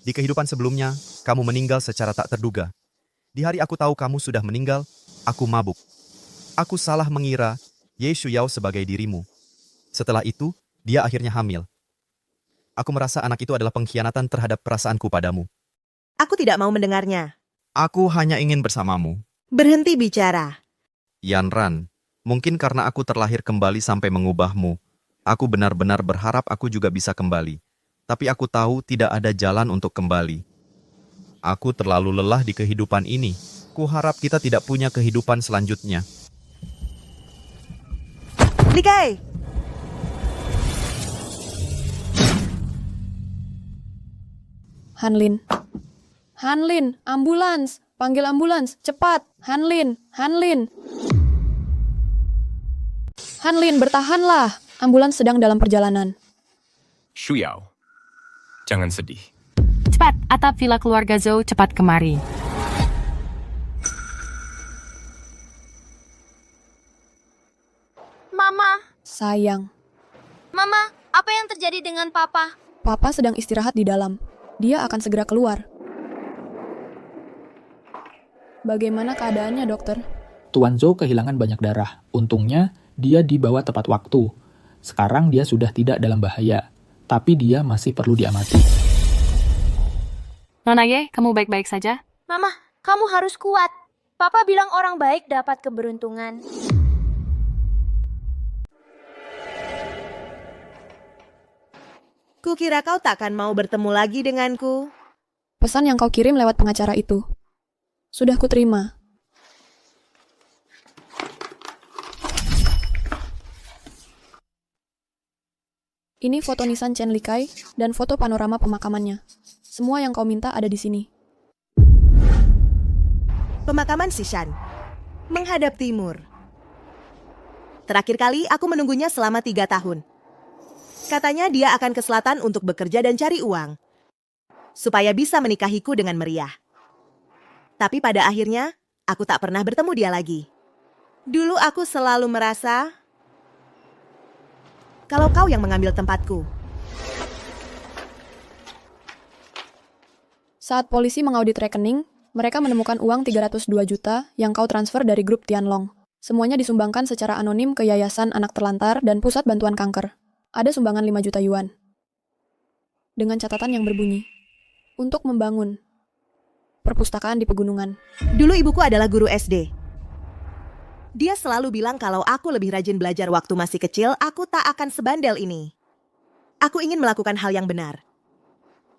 Di kehidupan sebelumnya, kamu meninggal secara tak terduga. Di hari aku tahu kamu sudah meninggal, aku mabuk. Aku salah mengira Ye Shuyao sebagai dirimu. Setelah itu, dia akhirnya hamil. Aku merasa anak itu adalah pengkhianatan terhadap perasaanku padamu. Aku tidak mau mendengarnya. Aku hanya ingin bersamamu. Berhenti bicara. Yanran, mungkin karena aku terlahir kembali sampai mengubahmu. Aku benar-benar berharap aku juga bisa kembali. Tapi aku tahu tidak ada jalan untuk kembali. Aku terlalu lelah di kehidupan ini. Kuharap kita tidak punya kehidupan selanjutnya. Likai! Hanlin. Hanlin, ambulans! Panggil ambulans, cepat! Hanlin, Hanlin! Hanlin, bertahanlah! Ambulans sedang dalam perjalanan. Shuyao, jangan sedih. Cepat, atap villa keluarga Zhou cepat kemari. Mama, Sayang, Mama, apa yang terjadi dengan Papa? Papa sedang istirahat di dalam. Dia akan segera keluar. Bagaimana keadaannya, dokter? Tuan Zhou kehilangan banyak darah. Untungnya, dia dibawa tepat waktu. Sekarang dia sudah tidak dalam bahaya. Tapi dia masih perlu diamati. Nona Ye, kamu baik-baik saja? Mama, kamu harus kuat. Papa bilang orang baik dapat keberuntungan. Kukira kau takkan mau bertemu lagi denganku. Pesan yang kau kirim lewat pengacara itu. Sudah kuterima. Ini foto nisan Chen Likai dan foto panorama pemakamannya. Semua yang kau minta ada di sini. Pemakaman Sishan. Menghadap timur. Terakhir kali aku menunggunya selama 3 tahun. Katanya dia akan ke selatan untuk bekerja dan cari uang. Supaya bisa menikahiku dengan meriah. Tapi pada akhirnya, aku tak pernah bertemu dia lagi. Dulu aku selalu merasa kalau kau yang mengambil tempatku. Saat polisi mengaudit rekening, mereka menemukan uang 302 juta yang kau transfer dari grup Tianlong. Semuanya disumbangkan secara anonim ke Yayasan Anak Terlantar dan Pusat Bantuan Kanker. Ada sumbangan 5 juta yuan. Dengan catatan yang berbunyi, untuk membangun perpustakaan di pegunungan. Dulu ibuku adalah guru SD. Dia selalu bilang kalau aku lebih rajin belajar waktu masih kecil, aku tak akan sebandel ini. Aku ingin melakukan hal yang benar.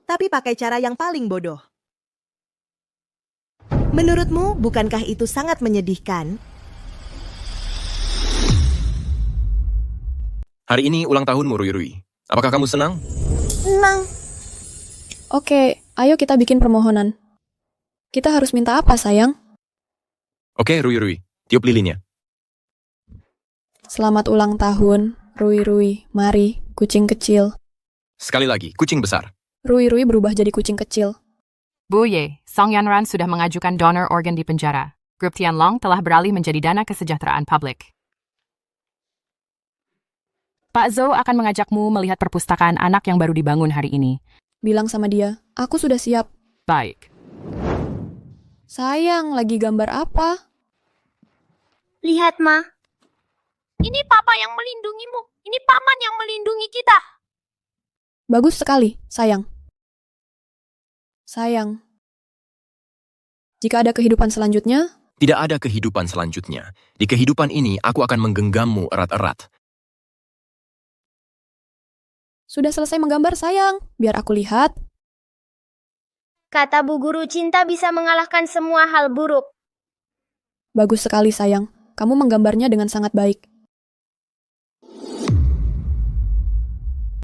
Tapi pakai cara yang paling bodoh. Menurutmu, bukankah itu sangat menyedihkan? Hari ini ulang tahunmu, Rui Rui. Apakah kamu senang? Senang. Oke, ayo kita bikin permohonan. Kita harus minta apa, sayang? Oke, Rui Rui. Tiup lilinnya. Selamat ulang tahun, Rui Rui. Mari, kucing kecil. Sekali lagi, kucing besar. Rui Rui berubah jadi kucing kecil. Bu Ye, Song Yanran sudah mengajukan donor organ di penjara. Grup Tianlong telah beralih menjadi dana kesejahteraan publik. Pak Zhou akan mengajakmu melihat perpustakaan anak yang baru dibangun hari ini. Bilang sama dia, aku sudah siap. Baik. Sayang, lagi gambar apa? Lihat, Ma. Ini Papa yang melindungimu. Ini Paman yang melindungi kita. Bagus sekali, sayang. Sayang. Jika ada kehidupan selanjutnya, Tidak ada kehidupan selanjutnya. Di kehidupan ini, aku akan menggenggammu erat-erat. sudah selesai menggambar, sayang. Biar aku lihat. Kata Bu Guru, cinta bisa mengalahkan semua hal buruk. Bagus sekali, sayang. Kamu menggambarnya dengan sangat baik.